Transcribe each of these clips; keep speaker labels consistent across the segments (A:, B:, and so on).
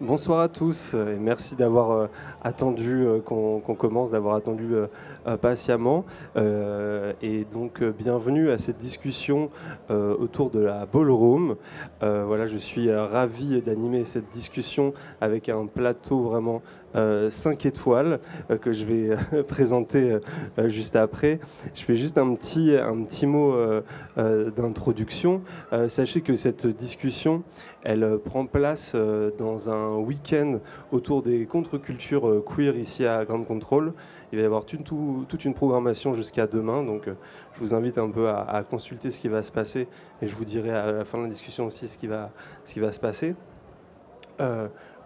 A: Bonsoir à tous et merci d'avoir attendu qu'on commence, d'avoir attendu patiemment. Et donc bienvenue à cette discussion autour de la ballroom. Voilà, je suis ravi d'animer cette discussion avec un plateau vraiment 5 étoiles que je vais présenter juste après. Je fais juste un petit mot d'introduction. Sachez que cette discussion, elle prend place dans un week-end autour des contre-cultures queer ici à Ground Control. Il va y avoir toute une programmation jusqu'à demain, donc je vous invite un peu à consulter ce qui va se passer et je vous dirai à la fin de la discussion aussi ce qui va se passer.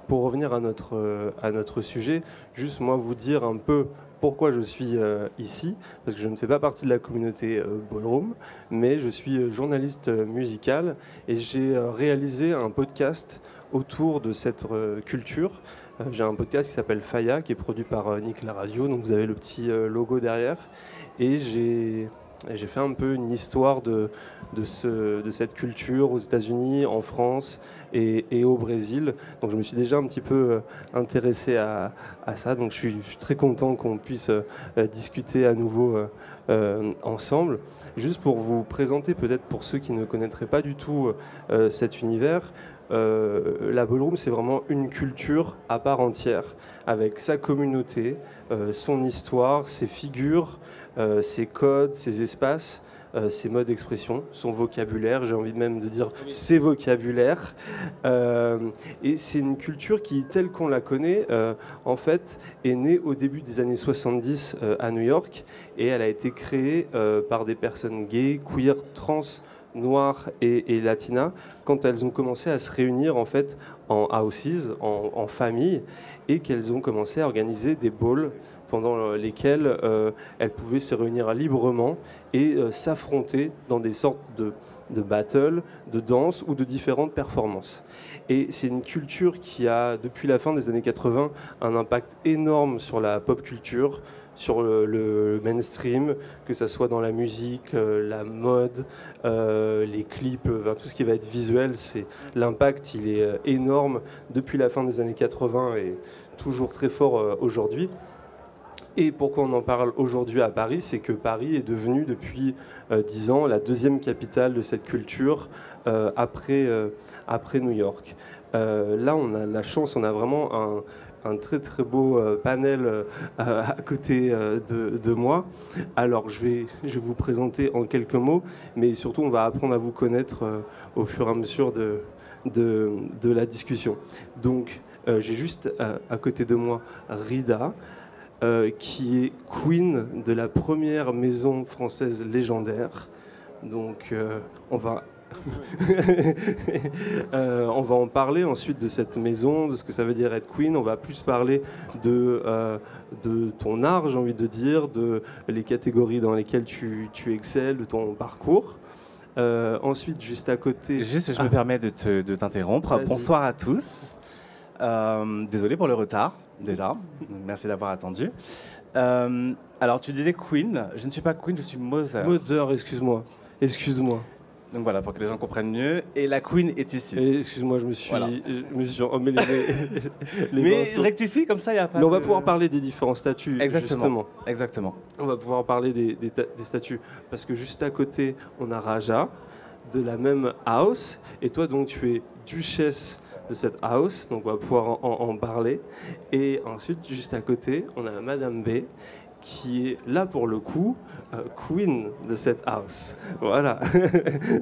A: Pour revenir à notre sujet, juste moi vous dire un peu pourquoi je suis ici, parce que je ne fais pas partie de la communauté Ballroom, mais je suis journaliste musical et j'ai réalisé un podcast autour de cette culture. J'ai un podcast qui s'appelle Faya, qui est produit par Nick La Radio, donc vous avez le petit logo derrière, et j'ai fait un peu une histoire de cette culture aux États-Unis, en France et au Brésil. Donc je me suis déjà un petit peu intéressé à ça. Donc je suis très content qu'on puisse discuter à nouveau ensemble. Juste pour vous présenter, peut-être pour ceux qui ne connaîtraient pas du tout cet univers, la ballroom, c'est vraiment une culture à part entière, avec sa communauté, son histoire, ses figures, ses codes, ses espaces, ses modes d'expression, son vocabulaire, j'ai envie même de dire ses vocabulaires. Et c'est une culture qui, telle qu'on la connaît, en fait, est née au début des années 70 à New York, et elle a été créée par des personnes gays, queer, trans, noires et latinas, quand elles ont commencé à se réunir en fait en houses, en famille, et qu'elles ont commencé à organiser des balls pendant lesquels elles pouvaient se réunir librement et s'affronter dans des sortes de battles, de danse ou de différentes performances. Et c'est une culture qui a, depuis la fin des années 80, un impact énorme sur la pop culture, sur le mainstream, que ce soit dans la musique, la mode, les clips, tout ce qui va être visuel. L'impact, il est énorme depuis la fin des années 80 et toujours très fort aujourd'hui. Et pourquoi on en parle aujourd'hui à Paris, c'est que Paris est devenu depuis 10 ans la deuxième capitale de cette culture après New York. Là, on a la chance, on a vraiment un très très beau panel à côté de moi. Alors je vais vous présenter en quelques mots, mais surtout on va apprendre à vous connaître au fur et à mesure de la discussion. Donc j'ai juste à côté de moi Rida, qui est queen de la première maison française légendaire. Donc on va on va en parler ensuite de cette maison, de ce que ça veut dire être queen. On va plus parler de ton art, j'ai envie de dire, de les catégories dans lesquelles tu excelles, de ton parcours. Ensuite, juste à côté...
B: Juste, je me permets de t'interrompre. Bonsoir à tous. Désolé pour le retard, déjà. Merci d'avoir attendu. Alors, tu disais Queen. Je ne suis pas Queen, je suis Mother.
A: Mother, excuse-moi.
B: Donc voilà, pour que les gens comprennent mieux. Et la Queen est ici.
A: Excuse-moi, je me suis emmêlé les
B: Mais je rectifie, comme ça, il n'y a pas
A: Mais on va pouvoir parler des différents statuts, justement.
B: Exactement.
A: On va pouvoir parler des statuts. Parce que juste à côté, on a Raja, de la même house. Et toi, donc, tu es duchesse de cette house. Donc, on va pouvoir en parler. Et ensuite, juste à côté, on a Madame B, qui est là pour le coup queen de cette house. Voilà.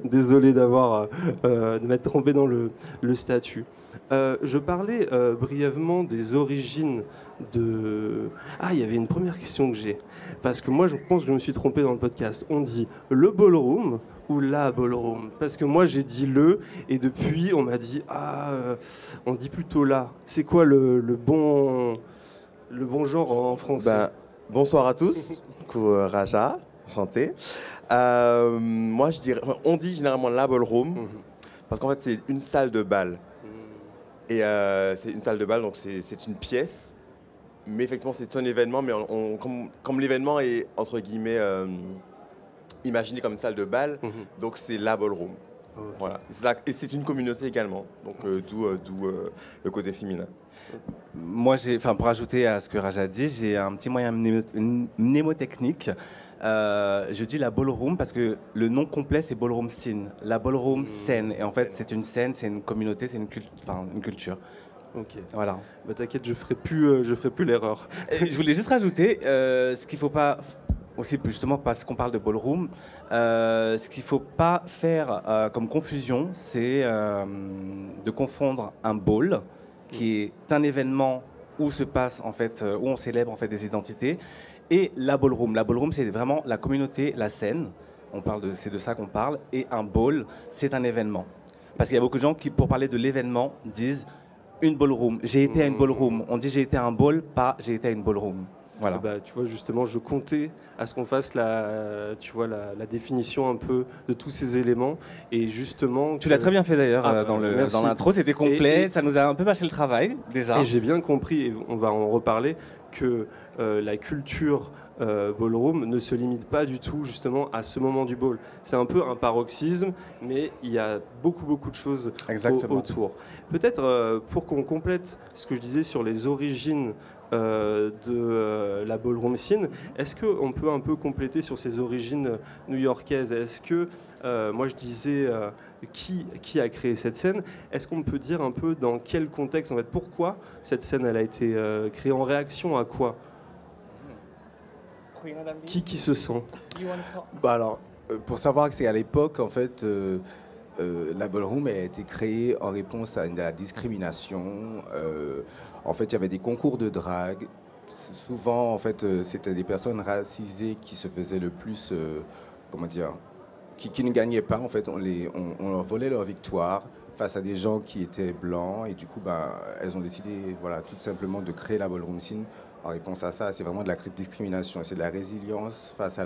A: Désolé de m'être trompé dans le statut. Je parlais brièvement des origines de... Ah, il y avait une première question que j'ai. Parce que moi, je pense que je me suis trompé dans le podcast. On dit le ballroom ou la ballroom? Parce que moi, j'ai dit le, et depuis, on m'a dit, on dit plutôt la. C'est quoi le bon genre en français?
C: Bonsoir à tous, Raja, enchanté. Moi, je dirais, on dit généralement la ballroom, parce qu'en fait, c'est une salle de bal. Et c'est une salle de bal, donc c'est une pièce, mais effectivement, c'est un événement, mais comme l'événement est, entre guillemets, imaginé comme une salle de bal, donc c'est la ballroom.
A: Okay.
C: Voilà. Et c'est une communauté également, donc d'où le côté féminin.
B: Moi, pour ajouter à ce que Raja dit, j'ai un petit moyen mnémotechnique. Je dis la ballroom parce que le nom complet c'est ballroom scene, la ballroom scène. Et en fait, c'est une scène, c'est une communauté, c'est une culture.
A: Ok.
B: Voilà.
A: Bah, t'inquiète, je ferai plus l'erreur.
B: Je voulais juste rajouter ce qu'il faut pas aussi justement parce qu'on parle de ballroom, ce qu'il faut pas faire comme confusion, c'est de confondre un ball qui est un événement où se passe en fait, où on célèbre en fait des identités, et la ballroom. La ballroom, c'est vraiment la communauté, la scène. C'est de ça qu'on parle. Et un ball, c'est un événement. Parce qu'il y a beaucoup de gens qui, pour parler de l'événement, disent une ballroom. J'ai été à une ballroom. On dit j'ai été à un ball, pas j'ai été à une ballroom. Voilà.
A: Bah, tu vois, justement, je comptais à ce qu'on fasse la définition un peu de tous ces éléments. Et justement...
B: Tu l'as très bien fait d'ailleurs dans l'intro, c'était complet, ça nous a un peu mâché le travail déjà.
A: Et j'ai bien compris, et on va en reparler, que la culture ballroom ne se limite pas du tout justement à ce moment du ball. C'est un peu un paroxysme, mais il y a beaucoup de choses autour. Peut-être pour qu'on complète ce que je disais sur les origines de la ballroom scene, est-ce qu'on peut un peu compléter sur ses origines new-yorkaises? Est-ce que, moi je disais, qui a créé cette scène? Est-ce qu'on peut dire un peu dans quel contexte, en fait, pourquoi cette scène elle a été créée, en réaction à quoi? Qui se sent?
D: Bah alors, pour savoir que c'est à l'époque, en fait, la ballroom a été créée en réponse à la discrimination. En fait, il y avait des concours de drague. Souvent, en fait, c'était des personnes racisées qui se faisaient le plus, comment dire, qui ne gagnaient pas. En fait, on leur volait leur victoire face à des gens qui étaient blancs. Et du coup, bah, elles ont décidé, voilà, tout simplement de créer la ballroom scene. En réponse à ça, c'est vraiment de la discrimination. C'est de la résilience face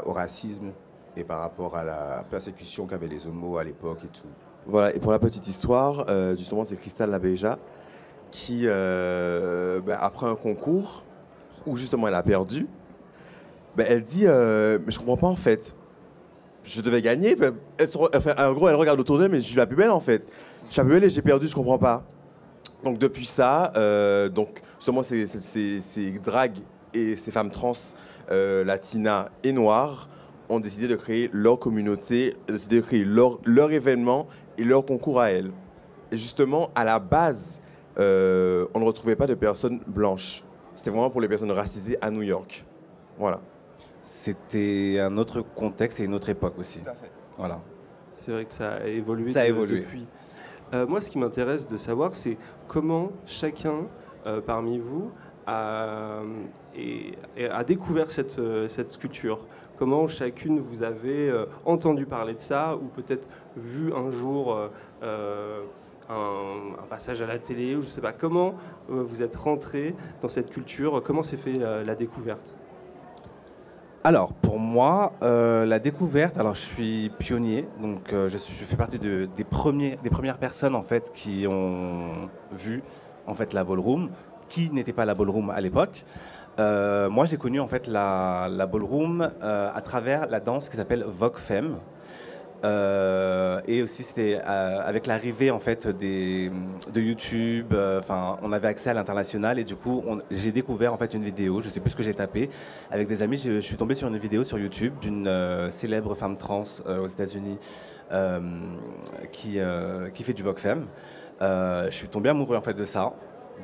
D: au racisme et par rapport à la persécution qu'avaient les homos à l'époque et tout.
C: Voilà, et pour la petite histoire, justement, c'est Crystal Labeja qui, après un concours où justement elle a perdu, elle dit mais je comprends pas en fait. Je devais gagner. En gros, elle regarde autour d'elle, mais je suis la plus belle en fait. Je suis la plus belle et j'ai perdu, je comprends pas. Donc depuis ça, donc justement ces dragues et ces femmes trans latinas et noires ont décidé de créer leur communauté, de créer leur événement et leur concours à elles. Et justement, à la base, on ne retrouvait pas de personnes blanches. C'était vraiment pour les personnes racisées à New York. Voilà.
B: C'était un autre contexte et une autre époque aussi.
C: Tout à fait.
B: Voilà.
A: C'est vrai que ça a évolué, depuis. Moi, ce qui m'intéresse de savoir, c'est comment chacun parmi vous a découvert cette culture. Comment chacune vous avez entendu parler de ça, ou peut-être vu un jour un passage à la télé, ou je ne sais pas. Comment vous êtes rentré dans cette culture? Comment s'est fait la découverte?
B: Alors, pour moi, la découverte, alors je suis pionnier, donc je fais partie des premières personnes en fait qui ont vu en fait la ballroom, qui n'était pas la ballroom à l'époque. Moi, j'ai connu en fait la ballroom à travers la danse qui s'appelle Vogue Femme. Et aussi c'était avec l'arrivée en fait de YouTube, on avait accès à l'international et du coup j'ai découvert en fait une vidéo, je sais plus ce que j'ai tapé, avec des amis, je suis tombé sur une vidéo sur YouTube d'une célèbre femme trans aux États-Unis qui fait du Vogue Femme. Je suis tombé amoureux en fait de ça,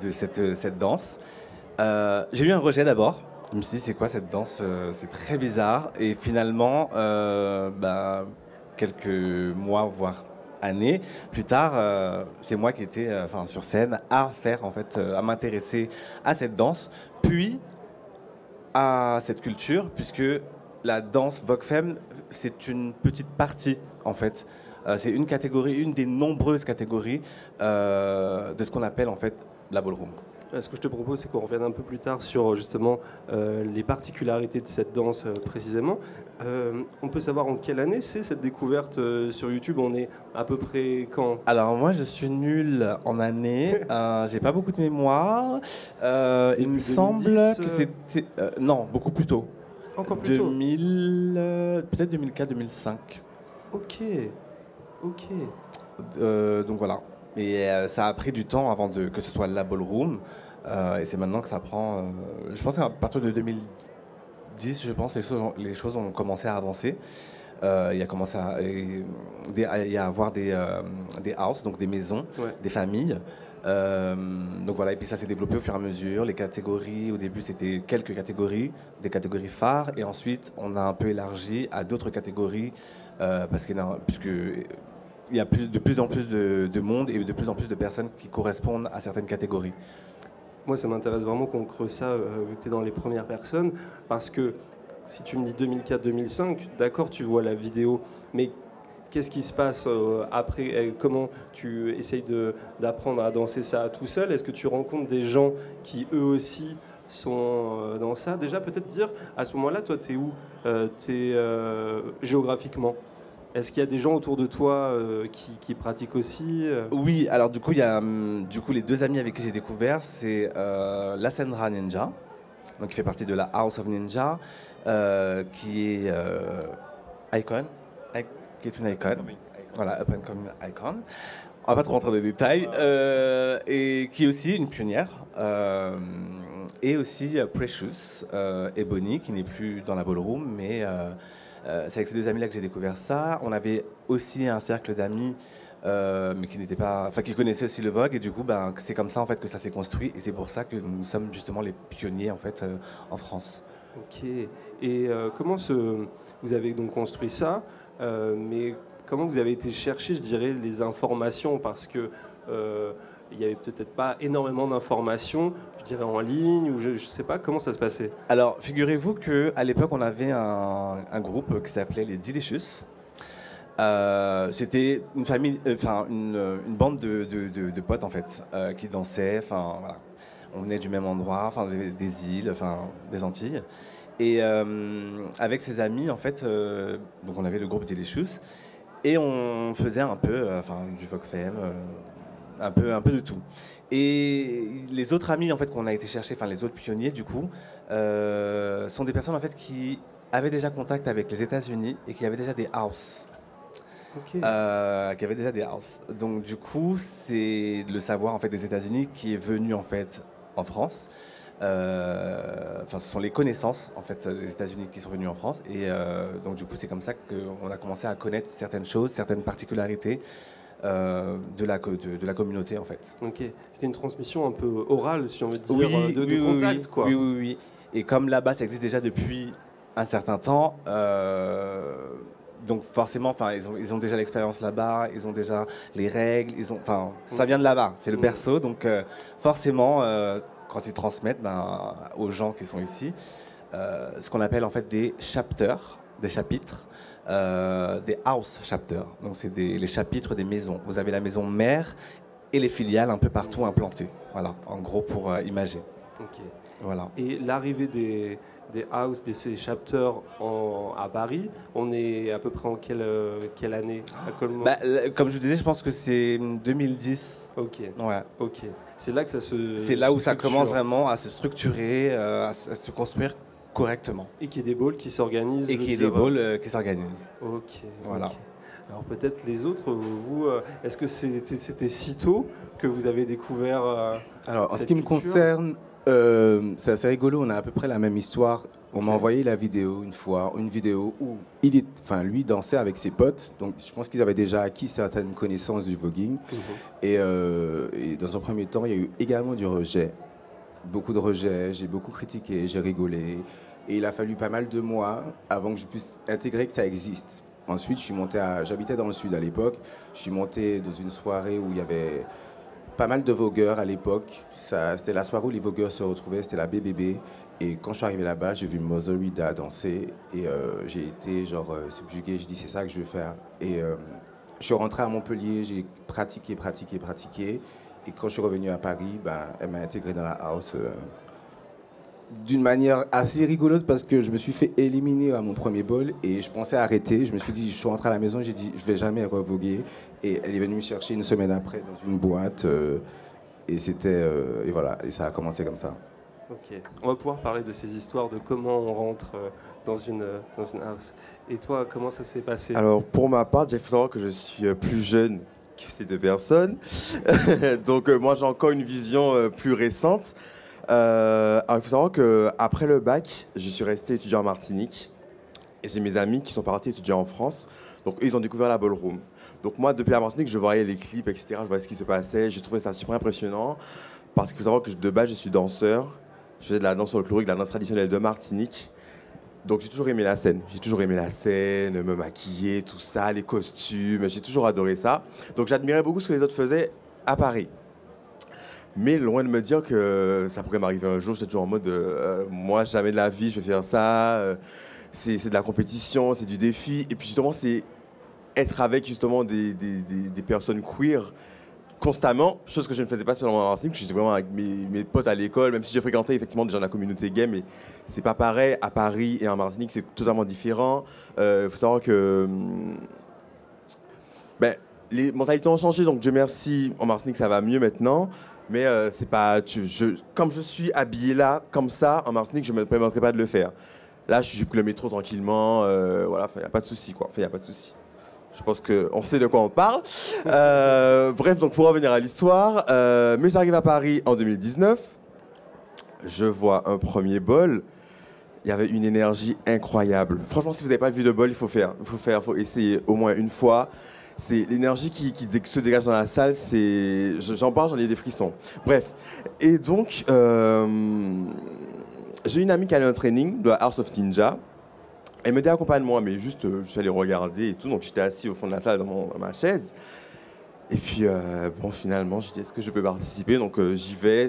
B: de cette danse. J'ai eu un rejet d'abord. Je me suis dit c'est quoi cette danse, c'est très bizarre, et finalement quelques mois, voire années plus tard, c'est moi qui étais sur scène à m'intéresser à cette danse, puis à cette culture, puisque la danse Vogue Femme, c'est une petite partie, en fait. C'est une catégorie, une des nombreuses catégories de ce qu'on appelle, en fait, la ballroom.
A: Ce que je te propose, c'est qu'on revienne un peu plus tard sur justement les particularités de cette danse précisément. On peut savoir en quelle année c'est cette découverte sur YouTube? On est à peu près quand?
B: Alors moi, je suis nul en année. J'ai pas beaucoup de mémoire. Il me semble que c'était non, beaucoup plus tôt.
A: Encore plus tôt.
B: Peut-être 2004-2005.
A: Ok. Ok.
B: Donc voilà. Et ça a pris du temps avant que ce soit la ballroom. Et c'est maintenant que ça prend. Je pense qu'à partir de 2010, je pense, les choses ont commencé à avancer. Il y a commencé il y a avoir des houses, donc des maisons,
A: Ouais.
B: des familles. Donc voilà, et puis ça s'est développé au fur et à mesure. Les catégories, au début, c'était quelques catégories, des catégories phares, et ensuite, on a un peu élargi à d'autres catégories, puisque il y a de plus en plus de monde et de plus en plus de personnes qui correspondent à certaines catégories.
A: Moi, ça m'intéresse vraiment qu'on creuse ça, vu que tu es dans les premières personnes, parce que si tu me dis 2004-2005, d'accord, tu vois la vidéo, mais qu'est-ce qui se passe après? Comment tu essayes d'apprendre à danser ça tout seul? Est-ce que tu rencontres des gens qui, eux aussi, sont dans ça? Déjà, peut-être dire, à ce moment-là, toi, tu es où? Tu es géographiquement? Est-ce qu'il y a des gens autour de toi qui pratiquent aussi?
B: Oui, alors du coup, il y a les deux amis avec qui j'ai découvert, c'est la Sandra Ninja, donc qui fait partie de la House of Ninja, qui est qui est une icon, voilà, up and coming icon. On va pas trop rentrer dans les détails, et qui est aussi une pionnière, et aussi Precious, Ebony, qui n'est plus dans la ballroom, mais c'est avec ces deux amis-là que j'ai découvert ça. On avait aussi un cercle d'amis, mais qui n'étaient pas, enfin qui connaissaient aussi le Vogue, et du coup, ben, c'est comme ça en fait que ça s'est construit, et c'est pour ça que nous sommes justement les pionniers en fait en France.
A: Ok. Et vous avez donc construit ça, mais comment vous avez été chercher, je dirais, les informations? Parce que il n'y avait peut-être pas énormément d'informations, je dirais en ligne, ou je ne sais pas comment ça se passait.
B: Alors, figurez-vous qu'à l'époque, on avait un groupe qui s'appelait les Delicious. C'était une famille, enfin une bande de potes en fait, qui dansaient. Enfin, voilà. On venait du même endroit, enfin des îles, enfin des Antilles. Et avec ses amis, en fait, donc on avait le groupe Delicious et on faisait un peu, du Vogue Femme, un peu de tout. Et les autres amis en fait qu'on a été chercher, enfin les autres pionniers du coup, sont des personnes en fait qui avaient déjà contact avec les États-Unis et qui avaient déjà des houses.
A: Ok.
B: Qui avaient déjà des houses. Donc du coup, c'est le savoir en fait des États-Unis qui est venu en fait en France. Ce sont les connaissances en fait des États-Unis qui sont venus en France, et donc du coup c'est comme ça qu'on a commencé à connaître certaines choses, certaines particularités de la communauté en fait.
A: Ok. C'était une transmission un peu orale, si on veut dire,
B: Oui,
A: de
B: oui,
A: contact, quoi.
B: oui, oui, oui. Et comme là-bas ça existe déjà depuis un certain temps, donc forcément, enfin, ils ont déjà l'expérience là-bas, ils ont déjà les règles, ça vient de là-bas, c'est le berceau, donc forcément, quand ils transmettent aux gens qui sont ici, ce qu'on appelle en fait des chapters, des chapitres, des house chapters, donc c'est les chapitres des maisons. Vous avez la maison mère et les filiales un peu partout implantées, voilà, en gros pour imager.
A: Ok.
B: Voilà.
A: Et l'arrivée des house, ces chapters à Paris, on est à peu près en quelle année? À quel moment?
B: Comme je vous disais, je pense que c'est 2010.
A: Ok.
B: Ouais.
A: Ok. C'est là que ça se.
B: C'est là où ça
A: structure.
B: commence vraiment à se structurer, à se construire correctement.
A: Et qu'il y ait des balls qui s'organisent.
B: Et qu'il y ait des balls qui s'organisent.
A: Ok.
B: Voilà.
A: Ok. Alors peut-être les autres, vous, est-ce que c'était si tôt que vous avez découvert
D: Alors en ce
A: cette
D: qui me
A: culture
D: concerne, c'est assez rigolo, on a à peu près la même histoire. On m'a envoyé la vidéo une fois, une vidéo où lui dansait avec ses potes. Donc je pense qu'ils avaient déjà acquis certaines connaissances du voguing. Et dans un premier temps, il y a eu également du rejet. Beaucoup de rejet, j'ai beaucoup critiqué, j'ai rigolé. Et il a fallu pas mal de mois avant que je puisse intégrer que ça existe. Ensuite, j'habitais dans le sud à l'époque. Je suis monté dans une soirée où il y avait pas mal de vogueurs à l'époque. C'était la soirée où les vogueurs se retrouvaient, c'était la BBB. Et quand je suis arrivé là-bas, j'ai vu Mother Rida danser et j'ai été subjugué. Je dis c'est ça que je veux faire. Et je suis rentré à Montpellier, j'ai pratiqué. Et quand je suis revenu à Paris, elle m'a intégré dans la house d'une manière assez rigolote parce que je me suis fait éliminer à mon premier ball et je pensais arrêter. Je me suis dit, je suis rentré à la maison, j'ai dit, je vais jamais revoguer. Et elle est venue me chercher une semaine après dans une boîte et voilà, et ça a commencé comme ça.
A: Ok, on va pouvoir parler de ces histoires, de comment on rentre dans une house. Et toi, comment ça s'est passé?
C: Alors, pour ma part, il faut savoir que je suis plus jeune que ces deux personnes. Donc, moi, j'ai encore une vision plus récente. Alors, il faut savoir qu'après le bac, je suis resté étudiant en Martinique. Et j'ai mes amis qui sont partis étudier en France. Donc, eux, ils ont découvert la ballroom. Donc, moi, depuis la Martinique, je voyais les clips, etc. Je voyais ce qui se passait. J'ai trouvé ça super impressionnant. Parce qu'il faut savoir que de base, je suis danseur. Je faisais de la danse folklorique, de la danse traditionnelle de Martinique. Donc, j'ai toujours aimé la scène. J'ai toujours aimé la scène, me maquiller, tout ça, les costumes. J'ai toujours adoré ça. Donc, j'admirais beaucoup ce que les autres faisaient à Paris. Mais loin de me dire que ça pourrait m'arriver un jour, j'étais toujours en mode moi, jamais de la vie, je vais faire ça. C'est de la compétition, c'est du défi. Et puis justement, c'est être avec justement des personnes queer constamment, chose que je ne faisais pas spécialement en Martinique, parce que j'étais vraiment avec mes potes à l'école, même si j'ai fréquenté effectivement des gens de la communauté gay, mais c'est pas pareil. À Paris et en Martinique, c'est totalement différent. Il faut savoir que les mentalités ont changé, donc Dieu merci, en Martinique ça va mieux maintenant. Mais c'est pas, comme je suis habillé là, comme ça, en Martinique, je ne me permettrai pas de le faire. Là, j'ai pris le métro tranquillement, voilà, il n'y a pas de souci, quoi. Enfin, il n'y a pas de souci. Je pense qu'on sait de quoi on parle. Bref, donc pour revenir à l'histoire, mais j'arrive à Paris en 2019. Je vois un premier bol. Il y avait une énergie incroyable. Franchement, si vous n'avez pas vu de bol, il faut faut essayer au moins une fois. C'est l'énergie qui se dégage dans la salle. J'en parle, j'en ai des frissons. Bref. Et donc, j'ai une amie qui allait un training de la House of Ninja. Elle me dit accompagne-moi, mais juste, je suis allé regarder et tout. Donc, j'étais assis au fond de la salle dans ma chaise. Et puis, bon, finalement, je dis est-ce que je peux participer? Donc, j'y vais.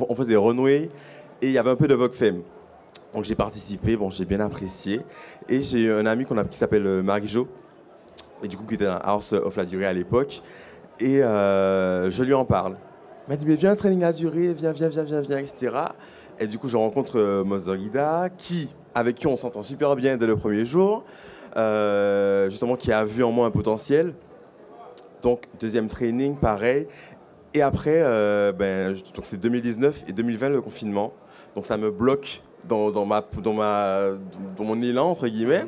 C: On faisait Runway et il y avait un peu de Vogue Femme. Donc, j'ai participé. Bon, j'ai bien apprécié. Et j'ai un ami qui s'appelle Marie-Jo. Et du coup, qui était dans House of la Durée à l'époque. Et je lui en parle. Il m'a dit, mais viens, un training à durée, viens, etc. Et du coup, je rencontre Mozorida, avec qui on s'entend super bien dès le premier jour, justement, qui a vu en moi un potentiel. Donc, deuxième training, pareil. Et après, donc c'est 2019 et 2020, le confinement. Donc, ça me bloque dans mon élan, entre guillemets.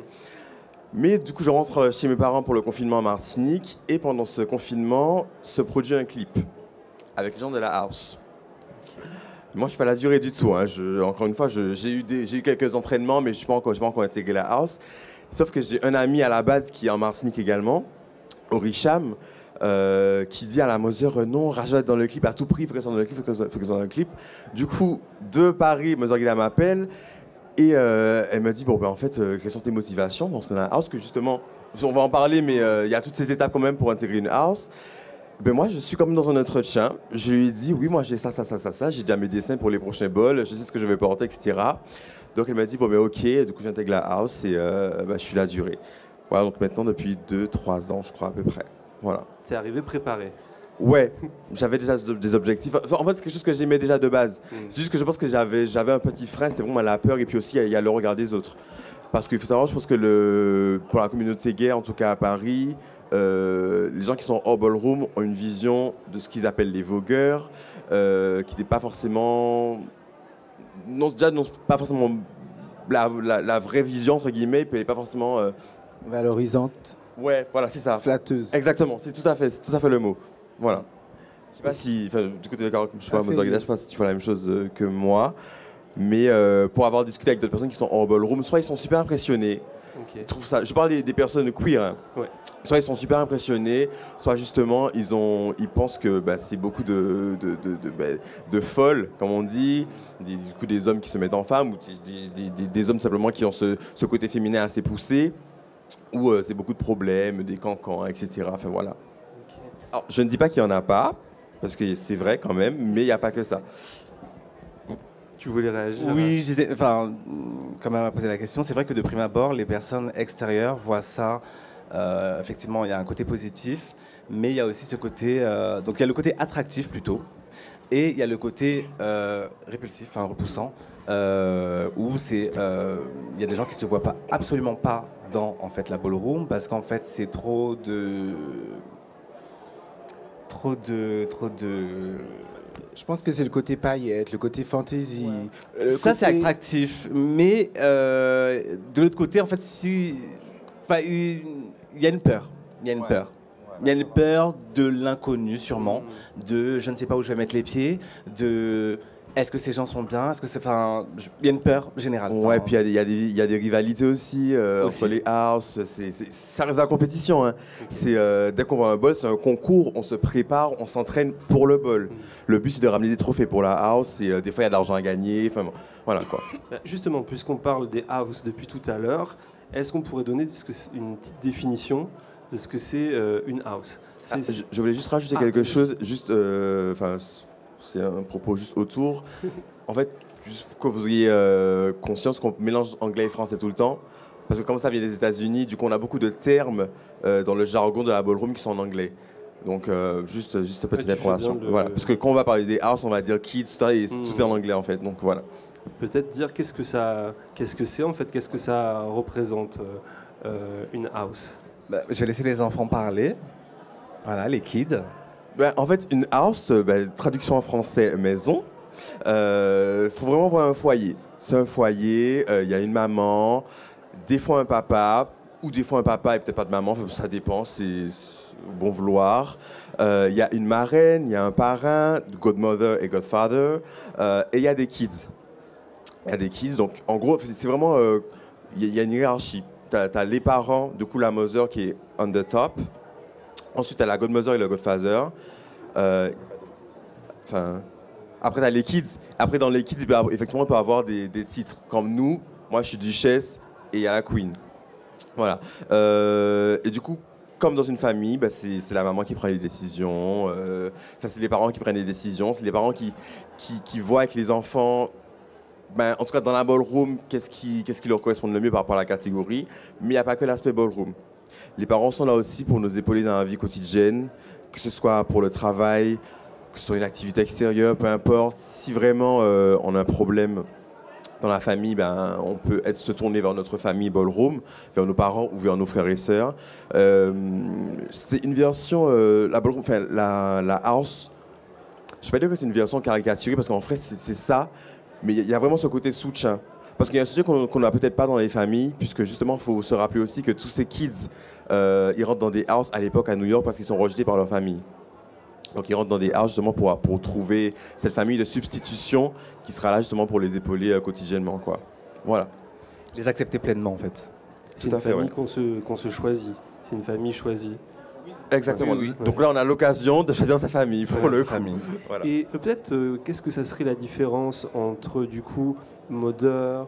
C: Mais du coup, je rentre chez mes parents pour le confinement en Martinique. Et pendant ce confinement, se produit un clip avec les gens de la house. Moi, je ne suis pas la durée du tout. Hein. Encore une fois, j'ai eu quelques entraînements, mais je n'ai pas encore intégré la house. Sauf que j'ai un ami à la base qui est en Martinique également, Oricham, qui dit à la Mother non, Raja est dans le clip à tout prix, il faut qu'elle soit dans le clip, faut qu'elle soit dans le clip. Du coup, de Paris, Mother Guida m'appelle. Et elle me dit, bon, en fait, quelles sont tes motivations dans ce house? Que justement, on va en parler, mais il y a toutes ces étapes quand même pour intégrer une house. Moi, je suis comme dans un entretien. Je lui ai dit, oui, moi, j'ai ça. J'ai déjà mes dessins pour les prochains bols. Je sais ce que je vais porter, etc. Donc, elle m'a dit, bon, ok. Du coup, j'intègre la house et je suis la durée. Voilà, donc maintenant, depuis 2-3 ans, je crois, à peu près. Voilà.
A: T'es arrivé préparé?
C: Ouais, j'avais déjà des objectifs. En fait, c'est quelque chose que j'aimais déjà de base. C'est juste que je pense que j'avais un petit frein, c'était vraiment la peur et puis aussi il y a le regard des autres. Parce qu'il faut savoir, je pense que pour la communauté gay, en tout cas à Paris, les gens qui sont hors ballroom ont une vision de ce qu'ils appellent les vogueurs, qui n'est pas forcément... Non, pas forcément la vraie vision, entre guillemets, puis elle n'est pas forcément...
D: Valorisante.
C: Ouais, voilà, c'est ça.
D: Flatteuse.
C: Exactement, c'est tout à fait le mot. Voilà. Je sais pas si, du coup, tu es d'accord, je sais pas, je sais pas si tu fais la même chose que moi, mais pour avoir discuté avec d'autres personnes qui sont en ballroom, soit ils sont super impressionnés. Okay. Je parle des personnes queer. Hein. Ouais. Soit ils sont super impressionnés, soit justement ils pensent que c'est beaucoup de folles, comme on dit, du coup des hommes qui se mettent en femmes ou des hommes simplement qui ont ce côté féminin assez poussé, où c'est beaucoup de problèmes, des cancans, etc. Enfin voilà. Alors, je ne dis pas qu'il n'y en a pas, parce que c'est vrai quand même, mais il n'y a pas que ça.
A: Tu voulais réagir?
B: Oui, comme elle m'a posé la question, c'est vrai que de prime abord, les personnes extérieures voient ça. Effectivement, il y a un côté positif, mais il y a aussi ce côté... donc il y a le côté attractif plutôt, et il y a le côté répulsif, repoussant, où il y a des gens qui ne se voient absolument pas dans en fait, la ballroom, parce qu'en fait, c'est
D: Je pense que c'est le côté paillettes, le côté fantaisie.
B: Ça, c'est attractif. Mais de l'autre côté, en fait, il y a une peur. Il y a une peur. Il y a une peur de l'inconnu, sûrement. De je ne sais pas où je vais mettre les pieds. De est-ce que ces gens sont bien? Est-ce que c'est, il y a une peur générale.
C: Ouais, puis il y a des rivalités aussi, entre les house. Ça reste la compétition. Hein. Dès qu'on voit un bol, c'est un concours, on se prépare, on s'entraîne pour le bol. Le but, c'est de ramener des trophées pour la house. Et des fois, il y a de l'argent à gagner. Enfin, bon, voilà quoi.
A: Justement, puisqu'on parle des house depuis tout à l'heure, est-ce qu'on pourrait donner une petite définition de ce que c'est une house?
C: Je voulais juste rajouter quelque chose. C'est un propos juste autour. En fait, juste pour que vous ayez conscience qu'on mélange anglais et français tout le temps. Parce que comme ça vient des États-Unis, du coup, on a beaucoup de termes dans le jargon de la ballroom qui sont en anglais. Donc, juste petite information. Voilà. Parce que quand on va parler des house, on va dire kids, tout est en anglais en fait. Donc, voilà.
A: Peut-être dire qu'est-ce que c'est en fait, qu'est-ce que ça représente une house.
B: Je vais laisser les enfants parler. Voilà, les kids.
C: En fait, une house, traduction en français, maison. Faut vraiment voir un foyer. C'est un foyer, il y a une maman, des fois un papa, ou des fois un papa et peut-être pas de maman, ça dépend, c'est bon vouloir. Il y a une marraine, il y a un parrain, godmother et godfather, et il y a des kids. Il y a des kids, donc en gros, c'est vraiment, il y a une hiérarchie. T'as les parents, du coup la mother qui est on the top. Ensuite, tu as la godmother et le godfather. Après, tu as les kids. Après, dans les kids, effectivement, on peut avoir des titres. Comme nous, moi, je suis duchesse et il y a la queen. Voilà. Et du coup, comme dans une famille, c'est la maman qui prend les décisions. C'est les parents qui prennent les décisions. C'est les parents qui voient avec les enfants... en tout cas, dans la ballroom, qu'est-ce qui leur correspond le mieux par rapport à la catégorie. Mais il n'y a pas que l'aspect ballroom. Les parents sont là aussi pour nous épauler dans la vie quotidienne, que ce soit pour le travail, que ce soit une activité extérieure, peu importe. Si vraiment on a un problème dans la famille, on peut se tourner vers notre famille ballroom, vers nos parents ou vers nos frères et sœurs. C'est une version, la ballroom, la house, je ne vais pas dire que c'est une version caricaturée parce qu'en vrai c'est ça, mais il y a vraiment ce côté soutien. Parce qu'il y a un sujet qu'on n'a peut-être pas dans les familles, puisque justement, il faut se rappeler aussi que tous ces kids, ils rentrent dans des houses à l'époque à New York parce qu'ils sont rejetés par leur famille. Donc ils rentrent dans des houses justement pour trouver cette famille de substitution qui sera là justement pour les épauler quotidiennement, quoi. Voilà.
B: Les accepter pleinement en fait.
A: C'est une famille qu'on se choisit. C'est une famille choisie.
C: Exactement. Oui. Donc là, on a l'occasion de choisir sa famille pour le coup.
A: Voilà. Et peut-être, qu'est-ce que ça serait la différence entre du coup mother,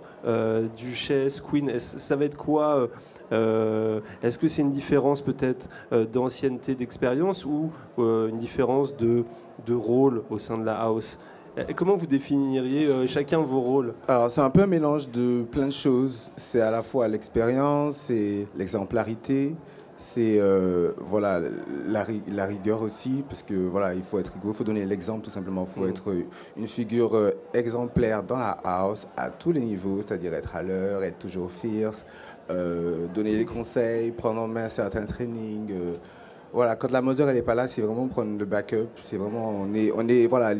A: duchesse, queen? Ça va être quoi Est-ce que c'est une différence peut-être d'ancienneté, d'expérience ou une différence de rôle au sein de la house? Et comment vous définiriez chacun vos rôles?
D: Alors, c'est un peu un mélange de plein de choses. C'est à la fois l'expérience, c'est l'exemplarité, c'est voilà, la rigueur aussi, parce que voilà, il faut être rigoureux, il faut donner l'exemple tout simplement, il faut être une figure exemplaire dans la house à tous les niveaux, c'est-à-dire être à l'heure, être toujours fierce, donner des conseils, prendre en main certains trainings. Voilà, quand la mother elle n'est pas là, c'est vraiment prendre le backup, c'est vraiment, on est voilà,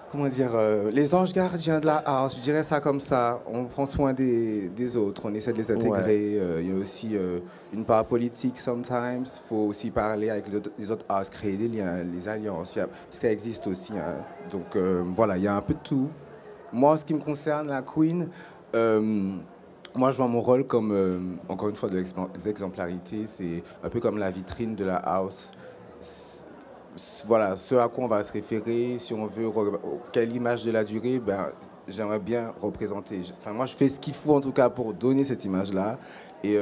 D: comment dire, les anges gardiens de la house, je dirais ça comme ça. On prend soin des autres, on essaie de les intégrer. Il y a aussi une part politique sometimes. Il faut aussi parler avec les autres houses, créer des liens, les alliances, parce qu'elles existent aussi. Hein. Donc voilà, il y a un peu de tout. Moi, en ce qui me concerne, la queen, moi je vois mon rôle comme, encore une fois, de l'exemplarité. C'est un peu comme la vitrine de la house. Voilà, ce à quoi on va se référer, si on veut, quelle image de la durée, j'aimerais bien représenter. Enfin, moi, je fais ce qu'il faut, en tout cas, pour donner cette image-là et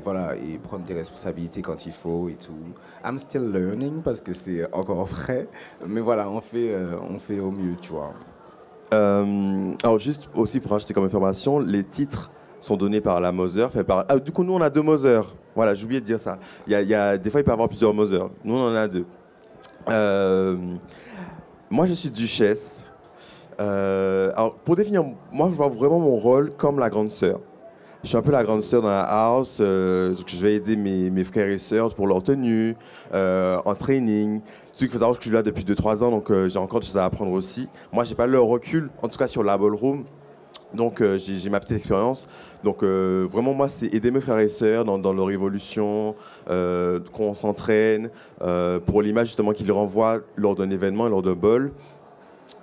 D: voilà, et prendre des responsabilités quand il faut et tout. I'm still learning, parce que c'est encore frais, mais voilà, on fait au mieux, tu vois.
C: Alors, juste aussi pour rajouter comme information, les titres sont donnés par la mother. Du coup, nous, on a 2 mothers. Voilà, j'ai oublié de dire ça. Des fois, il peut y avoir plusieurs mothers. Nous, on en a 2. Moi, je suis duchesse. Alors, pour définir, moi, je vois vraiment mon rôle comme la grande sœur. Je suis un peu la grande sœur dans la house. Je vais aider mes frères et sœurs pour leur tenue, en training. qu'il faut savoir que je suis là depuis 2-3 ans, donc j'ai encore des choses à apprendre aussi. Moi, j'ai pas le recul, en tout cas sur la ballroom. Donc j'ai ma petite expérience. Donc vraiment moi c'est aider mes frères et sœurs dans leur évolution, qu'on s'entraîne pour l'image justement qu'ils renvoient lors d'un événement, lors d'un ball.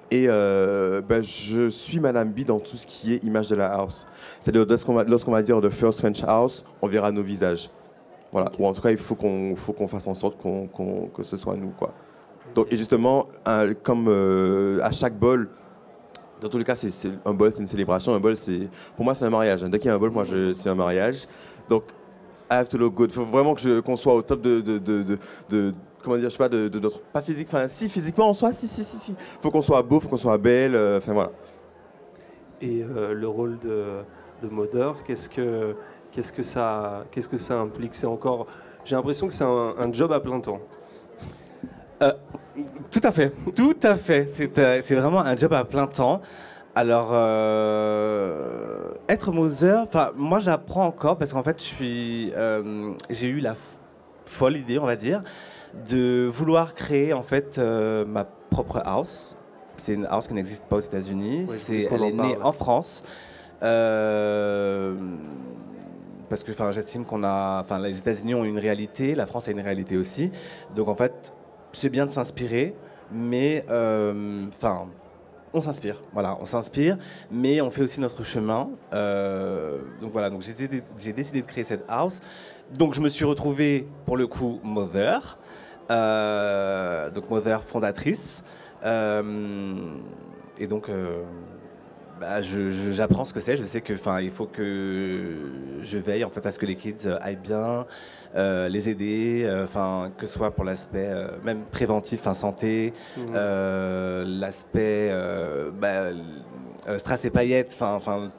C: Et je suis Madame B dans tout ce qui est image de la house. C'est-à-dire lorsqu'on va dire The First French House, on verra nos visages. Voilà. Okay. Ou en tout cas il faut qu'on fasse en sorte que ce soit nous, quoi. Donc, et justement, comme à chaque ball, dans tous les cas, un ball, c'est une célébration. Un ball, pour moi, c'est un mariage. Dès qu'il y a un ball, c'est un mariage. Donc, I have to look good. Il faut vraiment qu'on soit au top comment dire, je sais pas, de notre... Pas physique, enfin, si, physiquement, en soi, si. Il faut qu'on soit beau, il faut qu'on soit belle, enfin, voilà.
A: Et le rôle de modeur, qu'est-ce que ça implique? C'est encore... J'ai l'impression que c'est un job à plein temps.
B: Tout à fait. C'est vraiment un job à plein temps. Alors, être Moser, moi j'apprends encore parce qu'en fait j'ai eu la folle idée, on va dire, de vouloir créer en fait ma propre house. C'est une house qui n'existe pas aux États-Unis.
A: Oui,
B: elle est née en France. Parce que j'estime les États-Unis ont une réalité, la France a une réalité aussi. Donc en fait, c'est bien de s'inspirer, mais on s'inspire, voilà, on s'inspire, mais on fait aussi notre chemin. Donc voilà, donc j'ai décidé de créer cette house. Donc je me suis retrouvé pour le coup Mother, donc Mother fondatrice, et donc j'apprends ce que c'est. Je sais que, il faut que je veille en fait à ce que les kids aillent bien, les aider, que ce soit pour l'aspect même préventif, santé, l'aspect strass et paillettes,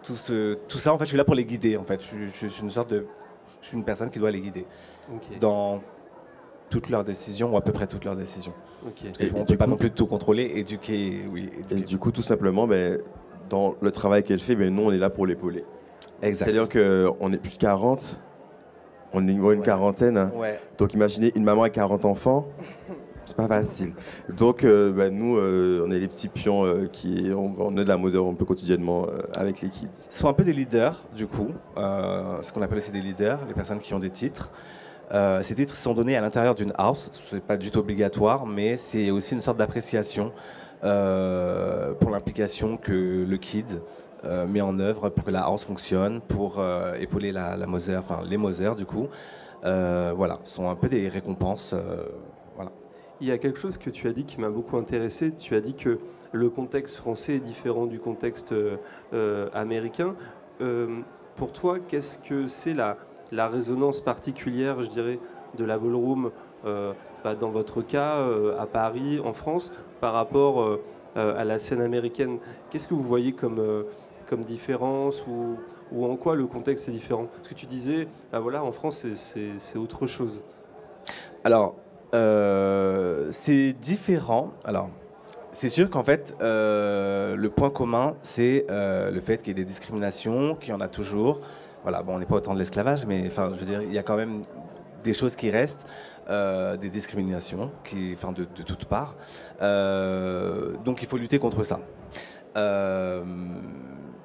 B: tout ça. En fait, je suis là pour les guider. En fait, je suis une personne qui doit les guider dans toutes leurs décisions, ou à peu près toutes leurs décisions.
A: Okay.
B: Et on ne peut pas non plus tout contrôler, éduquer, oui.
C: Et du coup, tout simplement, dans le travail qu'elle fait, nous, on est là pour l'épauler.
B: Exact.
C: C'est-à-dire qu'on est plus de 40, on est une quarantaine. Hein.
B: Ouais.
C: Donc imaginez une maman avec 40 enfants, c'est pas facile. Donc nous, on est les petits pions on est de la modeur un peu quotidiennement avec les kids.
B: Ce sont un peu des leaders, du coup, ce qu'on appelle aussi des leaders, les personnes qui ont des titres. Ces titres sont donnés à l'intérieur d'une house, c'est pas du tout obligatoire, mais c'est aussi une sorte d'appréciation pour l'implication que le kid met en œuvre pour que la house fonctionne, pour épauler la Moser, les Moser du coup. Voilà, ce sont un peu des récompenses. Voilà.
A: Il y a quelque chose que tu as dit qui m'a beaucoup intéressé. Tu as dit que le contexte français est différent du contexte américain. Pour toi, qu'est-ce que c'est la résonance particulière, je dirais, de la ballroom dans votre cas, à Paris, en France, par rapport à la scène américaine? Qu'est-ce que vous voyez comme différence ou en quoi le contexte est différent? Parce que tu disais, en France, c'est autre chose.
B: Alors, c'est différent. Alors, c'est sûr qu'en fait, le point commun, c'est le fait qu'il y ait des discriminations, qu'il y en a toujours. Voilà, on n'est pas au temps de l'esclavage, mais je veux dire, il y a quand même des choses qui restent, des discriminations de toutes parts. Donc il faut lutter contre ça.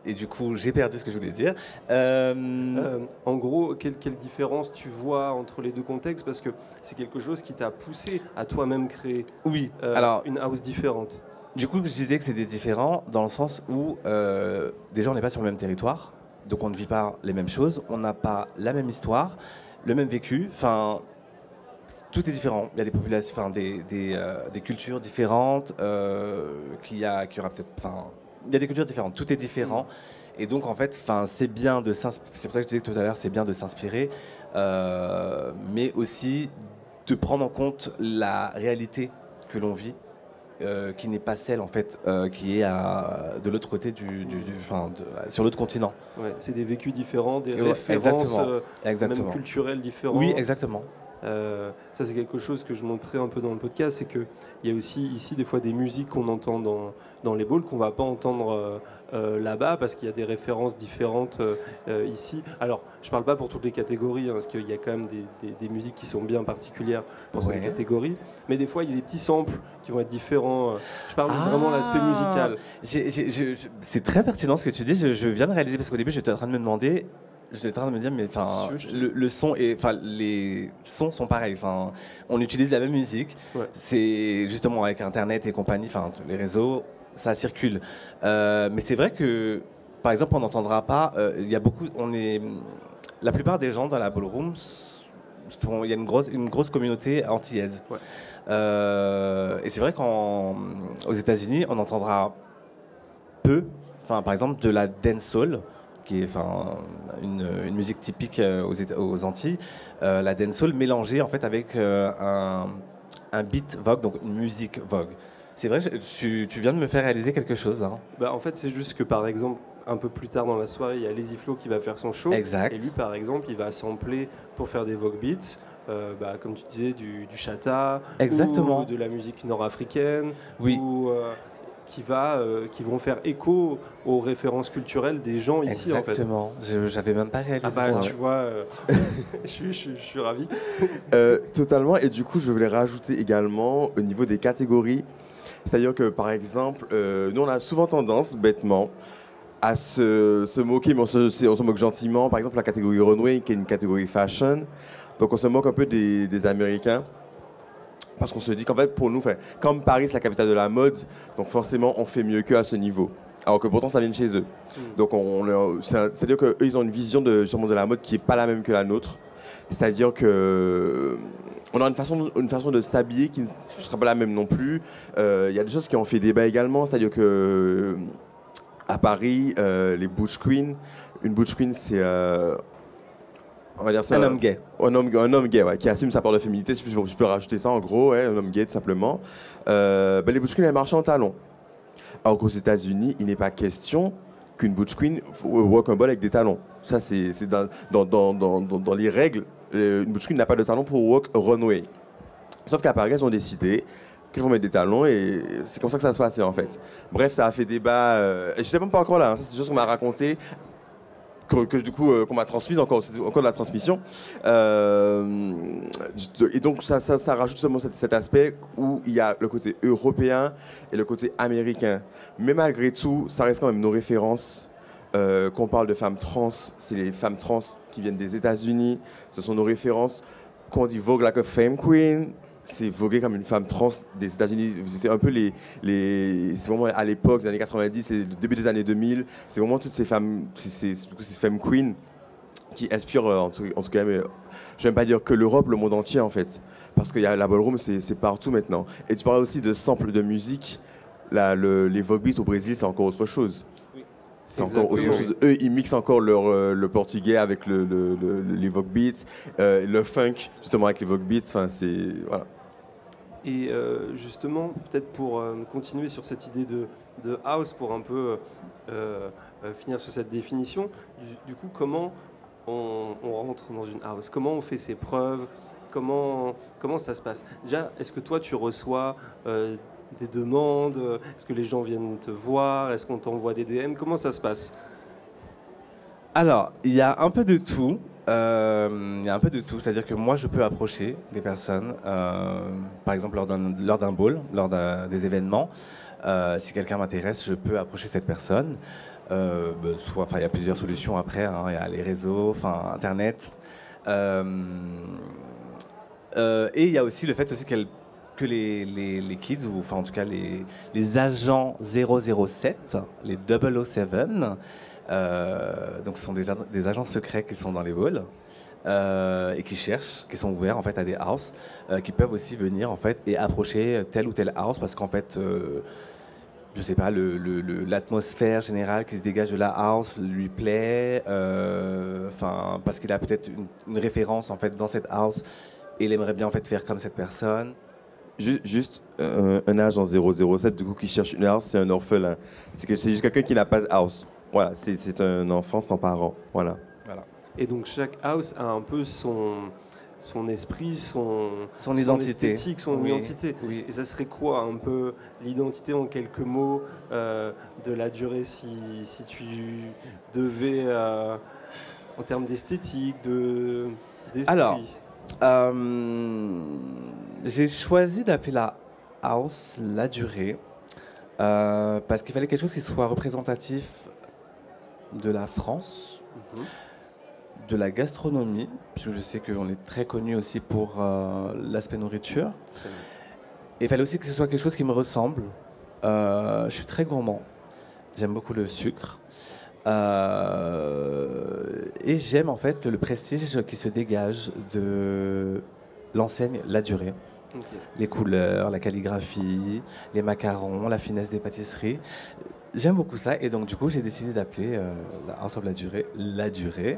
B: Et du coup, j'ai perdu ce que je voulais dire.
A: En gros, quelle différence tu vois entre les deux contextes? Parce que c'est quelque chose qui t'a poussé à toi-même créer une house différente.
B: Du coup, je disais que c'était différent dans le sens où déjà, on n'est pas sur le même territoire. Donc on ne vit pas les mêmes choses, on n'a pas la même histoire, le même vécu, tout est différent. Il y a des populations, des cultures différentes, il y aura peut-être, il y a des cultures différentes, tout est différent. Et donc en fait, c'est bien de s'inspirer, c'est pour ça que je disais tout à l'heure, c'est bien de s'inspirer, mais aussi de prendre en compte la réalité que l'on vit. Qui n'est pas celle en fait qui est de l'autre côté sur l'autre continent.
A: Ouais, c'est des vécus différents, des références
B: exactement.
A: même culturelles différentes.
B: Oui, exactement.
A: Ça, c'est quelque chose que je montrais un peu dans le podcast, c'est qu'il y a aussi ici des fois des musiques qu'on entend dans les balls qu'on ne va pas entendre là-bas parce qu'il y a des références différentes ici. Alors, je ne parle pas pour toutes les catégories, hein, parce qu'il y a quand même des musiques qui sont bien particulières pour cette catégorie, mais des fois, il y a des petits samples qui vont être différents. Je parle vraiment de l'aspect musical.
B: C'est très pertinent ce que tu dis, je viens de réaliser, parce qu'au début, j'étais en train de me demander... J'étais en train de me dire, mais le son et les sons sont pareils. On utilise la même musique. Ouais. C'est justement avec Internet et compagnie, les réseaux, ça circule. Mais c'est vrai que, par exemple, on n'entendra pas. Il y a beaucoup. La plupart des gens dans la ballroom, il y a une grosse communauté antillaise. Ouais. Et c'est vrai qu'aux États-Unis, on entendra peu. Par exemple, de la dancehall, qui est une musique typique aux Antilles, la dancehall mélangée en fait avec un beat vogue, donc une musique vogue. C'est vrai, tu viens de me faire réaliser quelque chose là.
A: En fait, c'est juste que par exemple, un peu plus tard dans la soirée, il y a Lazy Flo qui va faire son show.
B: Exact.
A: Et lui, par exemple, il va sampler pour faire des vogue beats. Comme tu disais, du chata.
B: Exactement.
A: Ou de la musique nord-africaine.
B: Oui.
A: Ou, qui vont faire écho aux références culturelles des gens ici.
B: Exactement.
A: En fait.
B: J'avais même pas réalisé ça.
A: Tu vois, je suis ravi.
C: Totalement. Et du coup, je voulais rajouter également au niveau des catégories. C'est-à-dire que, par exemple, nous, on a souvent tendance, bêtement, à se moquer, mais on se moque gentiment. Par exemple, la catégorie runway, qui est une catégorie fashion. Donc, on se moque un peu des Américains. Parce qu'on se dit qu'en fait, pour nous, comme Paris, c'est la capitale de la mode, donc forcément, on fait mieux qu'eux à ce niveau. Alors que pourtant, ça vient de chez eux. Donc, c'est-à-dire qu'eux, ils ont une vision sûrement de la mode qui n'est pas la même que la nôtre. C'est-à-dire que on a une façon de s'habiller qui ne sera pas la même non plus. Il y a des choses qui ont fait débat également. C'est-à-dire que à Paris, les butch queens, une butch queen, c'est... on va dire ça,
B: un homme gay.
C: Un homme gay, ouais, qui assume sa part de féminité, si je peux rajouter ça en gros, ouais, un homme gay tout simplement. Les butch queens, elles marchent en talons. Alors qu'aux États-Unis, il n'est pas question qu'une butch queen walk un ball avec des talons. Ça, c'est dans les règles. Une butch queen n'a pas de talons pour walk runway. Sauf qu'à Paris, elles ont décidé qu'elles vont mettre des talons et c'est comme ça que ça se passait en fait. Bref, ça a fait débat. Et je ne sais même pas encore là, hein, ça c'est des choses qu'on m'a racontées. Qu'on m'a transmise encore de la transmission. Et donc, ça rajoute seulement cet aspect où il y a le côté européen et le côté américain. Mais malgré tout, ça reste quand même nos références. Qu'on parle de femmes trans, c'est les femmes trans qui viennent des États-Unis. Ce sont nos références. Quand on dit Vogue like a femme queen, c'est voguer comme une femme trans des États-Unis. C'est un peu c'est vraiment à l'époque des années 90 et le début des années 2000. C'est vraiment toutes ces femmes, ces femmes queens qui inspirent, en tout cas, mais je n'aime pas dire que l'Europe, le monde entier en fait. Parce que la ballroom, c'est partout maintenant. Et tu parlais aussi de samples de musique. Les Vogue Beats au Brésil, c'est encore autre chose. C'est encore autre chose. Eux, ils mixent encore le portugais avec les Vogue Beats, le funk justement avec les Vogue Beats. Enfin, voilà.
A: Et justement, peut-être pour continuer sur cette idée de house, pour un peu finir sur cette définition, du coup, comment on rentre dans une house? Comment on fait ses preuves? Comment ça se passe? Déjà, est-ce que toi, tu reçois des demandes? Est-ce que les gens viennent te voir? Est-ce qu'on t'envoie des DM? Comment ça se passe?
B: Alors, il y a un peu de tout. C'est-à-dire que moi, je peux approcher des personnes, par exemple lors d'un ball, des événements. Si quelqu'un m'intéresse, je peux approcher cette personne. Il y a plusieurs solutions après. Hein, il y a les réseaux, Internet. Et il y a aussi le fait aussi que les kids, ou en tout cas les agents 007, les 007, donc ce sont des agents secrets qui sont dans les balls et qui cherchent, qui sont ouverts en fait à des houses, qui peuvent aussi venir en fait et approcher telle ou telle house parce qu'en fait je sais pas, l'atmosphère générale qui se dégage de la house lui plaît, parce qu'il a peut-être une référence en fait dans cette house et il aimerait bien en fait faire comme cette personne.
C: Juste un agent 007 du coup qui cherche une house, c'est un orphelin. C'est juste quelqu'un qui n'a pas de house. Voilà, c'est un enfant sans parents. Voilà.
A: Et donc chaque house a un peu son esprit, son
B: identité,
A: esthétique, son identité.
B: Oui.
A: Et ça serait quoi un peu l'identité en quelques mots de La Durée si tu devais, en termes d'esthétique, d'esprit?
B: Alors, j'ai choisi d'appeler la house La Durée parce qu'il fallait quelque chose qui soit représentatif de la France, de la gastronomie, puisque je sais qu'on est très connu aussi pour l'aspect nourriture. Et il fallait aussi que ce soit quelque chose qui me ressemble. Je suis très gourmand, j'aime beaucoup le sucre. Et j'aime en fait le prestige qui se dégage de l'enseigne La Durée.
A: Okay.
B: Les couleurs, la calligraphie, les macarons, la finesse des pâtisseries. J'aime beaucoup ça et donc du coup j'ai décidé d'appeler la House of La Durée La Durée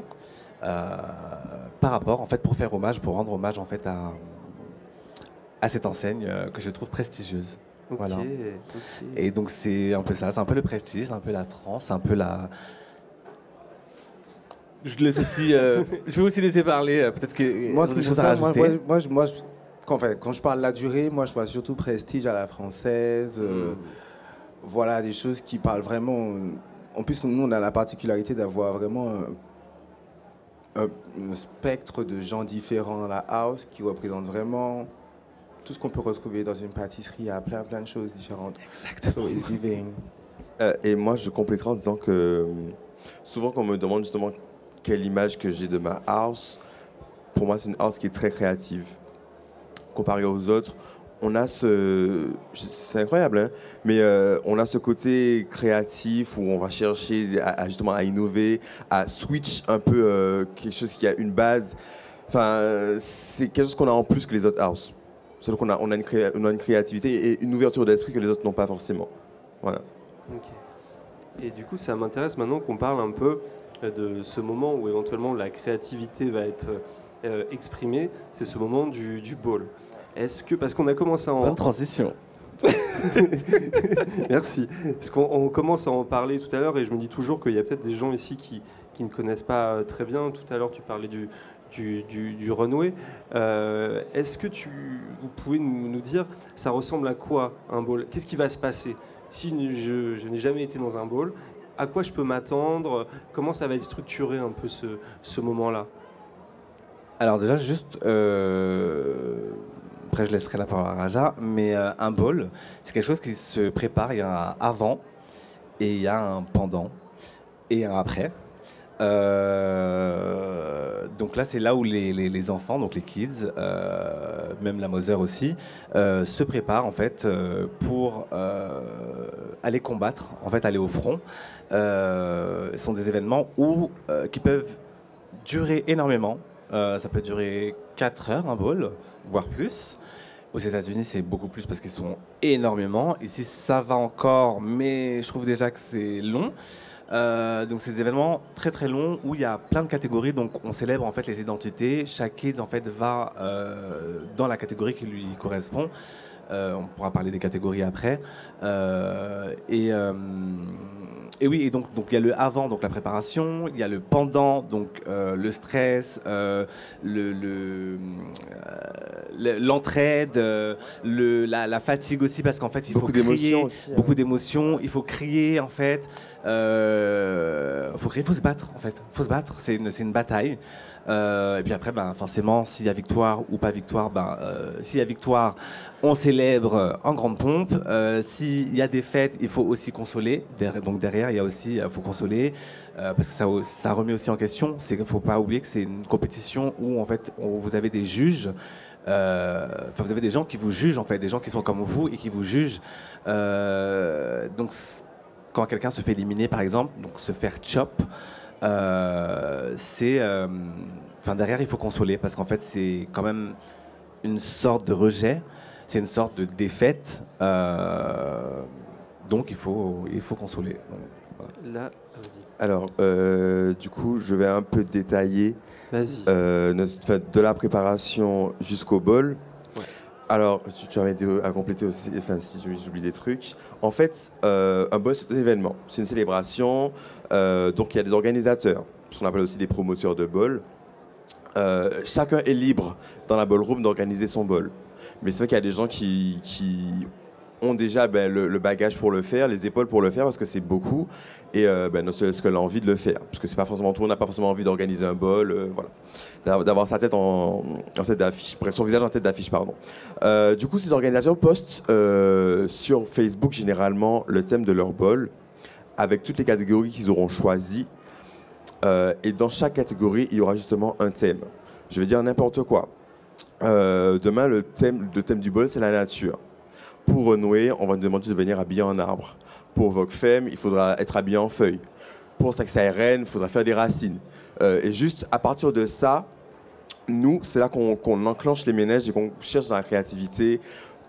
B: par rapport en fait pour faire hommage, pour rendre hommage en fait à cette enseigne que je trouve prestigieuse.
A: Okay,
B: voilà.
A: Okay.
B: Et donc c'est un peu ça, c'est un peu le prestige, c'est un peu la France, c'est un peu la... Je laisse aussi, je vais aussi laisser parler, peut-être que
D: moi, ce que
B: des choses à rajouter.
D: Quand je parle de La Durée, moi je vois surtout prestige à la française, voilà, des choses qui parlent vraiment... En plus, nous, on a la particularité d'avoir vraiment un spectre de gens différents dans la house qui représentent vraiment tout ce qu'on peut retrouver dans une pâtisserie. Il y a plein de choses différentes.
B: Exactement.
D: So it's giving.
C: Et moi, je compléterai en disant que souvent, quand on me demande justement quelle image que j'ai de ma house, pour moi, c'est une house qui est très créative. Comparée aux autres, on a c'est incroyable, hein, mais on a ce côté créatif où on va chercher justement à innover, à switch un peu quelque chose qui a une base. Enfin, c'est quelque chose qu'on a en plus que les autres houses. C'est-à-dire qu'on on a une créativité et une ouverture d'esprit que les autres n'ont pas forcément. Voilà.
A: Okay. Et du coup, ça m'intéresse maintenant qu'on parle un peu de ce moment où éventuellement la créativité va être exprimée. C'est ce moment du ball. Est-ce que, parce qu'on a commencé à en...
B: Bonne transition.
A: Merci. Parce qu'on commence à en parler tout à l'heure et je me dis toujours qu'il y a peut-être des gens ici qui ne connaissent pas très bien. Tout à l'heure, tu parlais du runway. Est-ce que vous pouvez nous dire, ça ressemble à quoi un ball? Qu'est-ce qui va se passer si je n'ai jamais été dans un ball? À quoi je peux m'attendre? Comment ça va être structuré un peu ce moment-là?
B: Alors déjà, juste... Après, je laisserai la parole à Raja, mais un ball, c'est quelque chose qui se prépare. Il y a un avant et il y a un pendant et un après. Donc là, c'est là où les enfants, donc les kids, même la Mother aussi, se préparent en fait pour aller combattre, en fait aller au front. Ce sont des événements qui peuvent durer énormément. Ça peut durer 4 heures, un ball, voire plus. Aux États-Unis, c'est beaucoup plus parce qu'ils sont énormément. Ici, ça va encore, mais je trouve déjà que c'est long. Donc c'est des événements très très longs où il y a plein de catégories. Donc on célèbre en fait les identités. Chaque kid en fait va dans la catégorie qui lui correspond. On pourra parler des catégories après. Et oui, et donc il y a le avant, donc la préparation, il y a le pendant, donc le stress, l'entraide, la fatigue aussi, parce qu'en fait il faut crier,
C: aussi,
B: beaucoup d'émotions, il faut crier en fait, faut crier, faut se battre en fait, faut se battre, c'est une bataille. Et puis après, forcément, s'il y a victoire ou pas victoire, s'il y a victoire, on célèbre en grande pompe. S'il y a défaite, il faut aussi consoler. Donc derrière, il y a aussi, faut consoler, parce que ça remet aussi en question. Il ne faut pas oublier que c'est une compétition où en fait, vous avez des juges. Vous avez des gens qui vous jugent en fait, des gens qui sont comme vous et qui vous jugent. Donc quand quelqu'un se fait éliminer, par exemple, donc se faire chop. Derrière il faut consoler parce qu'en fait c'est quand même une sorte de rejet, c'est une sorte de défaite, donc il faut consoler. Donc, voilà.
A: Là, vas-y.
C: Alors du coup je vais un peu détailler
A: de
C: la préparation jusqu'au ball.
A: Ouais.
C: Alors tu vas m'aider à compléter aussi, enfin si j'oublie des trucs. En fait un ball c'est un événement, c'est une célébration, donc il y a des organisateurs, ce qu'on appelle aussi des promoteurs de ball. chacun est libre dans la ballroom d'organiser son ball. Mais c'est vrai qu'il y a des gens qui ont déjà le bagage pour le faire, les épaules pour le faire, parce que c'est beaucoup, et non seulement que l'envie de le faire. Parce que c'est pas forcément tout le monde n'a pas forcément envie d'organiser un ball, voilà. D'avoir sa tête en tête d'affiche, bref, son visage en tête d'affiche, pardon. Du coup, ces organisateurs postent sur Facebook généralement le thème de leur ball, avec toutes les catégories qu'ils auront choisies. Et dans chaque catégorie, il y aura justement un thème. Je vais dire n'importe quoi. Demain, le thème du bol, c'est la nature. Pour Renouer, on va nous demander de venir habillé en arbre. Pour Vogue Femme, il faudra être habillé en feuilles. Pour Sexe ARN, il faudra faire des racines. Et juste à partir de ça, nous, c'est là qu'on enclenche les ménages et qu'on cherche dans la créativité.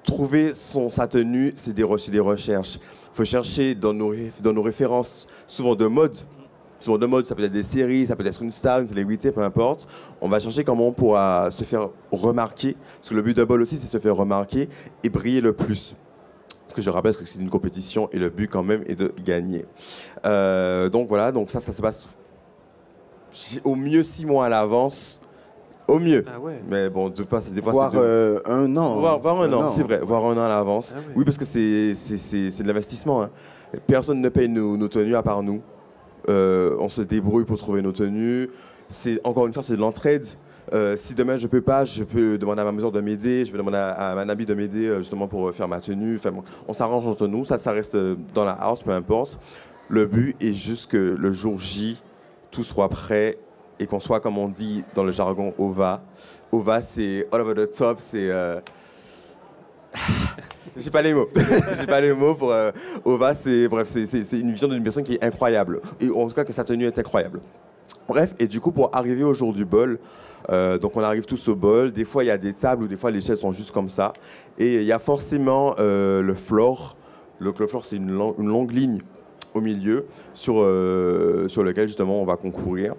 C: Trouver sa tenue, c'est des recherches. Il faut chercher dans nos références, souvent de mode. Souvent de mode, ça peut être des séries, ça peut être une star, une célébrité, peu importe. On va chercher comment on pourra se faire remarquer. Parce que le but d'un bol aussi, c'est se faire remarquer et briller le plus. Parce que je rappelle que c'est une compétition et le but quand même est de gagner. Donc voilà, donc ça se passe au mieux 6 mois à l'avance. Au mieux.
A: Ah ouais.
C: Mais bon, des fois,
D: voire un an.
C: Voir un an, c'est vrai. Voir un an à l'avance. Ah ouais. Oui, parce que c'est de l'investissement. Hein. Personne ne paye nos tenues à part nous. On se débrouille pour trouver nos tenues. Encore une fois, c'est de l'entraide. Si demain je peux pas, je peux demander à ma mesure de m'aider, je peux demander à ma Nabi de m'aider justement pour faire ma tenue. Enfin, on s'arrange entre nous, ça reste dans la house, peu importe. Le but est juste que le jour J, tout soit prêt et qu'on soit, comme on dit dans le jargon, OVA. OVA, c'est all over the top, c'est... J'ai pas les mots. J'ai pas les mots pour OVA. C'est une vision d'une personne qui est incroyable. Et en tout cas que sa tenue est incroyable. Bref, et du coup pour arriver au jour du bol, donc on arrive tous au bol. Des fois il y a des tables ou des fois les chaises sont juste comme ça. Et il y a forcément le floor. Le floor c'est une longue ligne au milieu sur lequel justement on va concourir.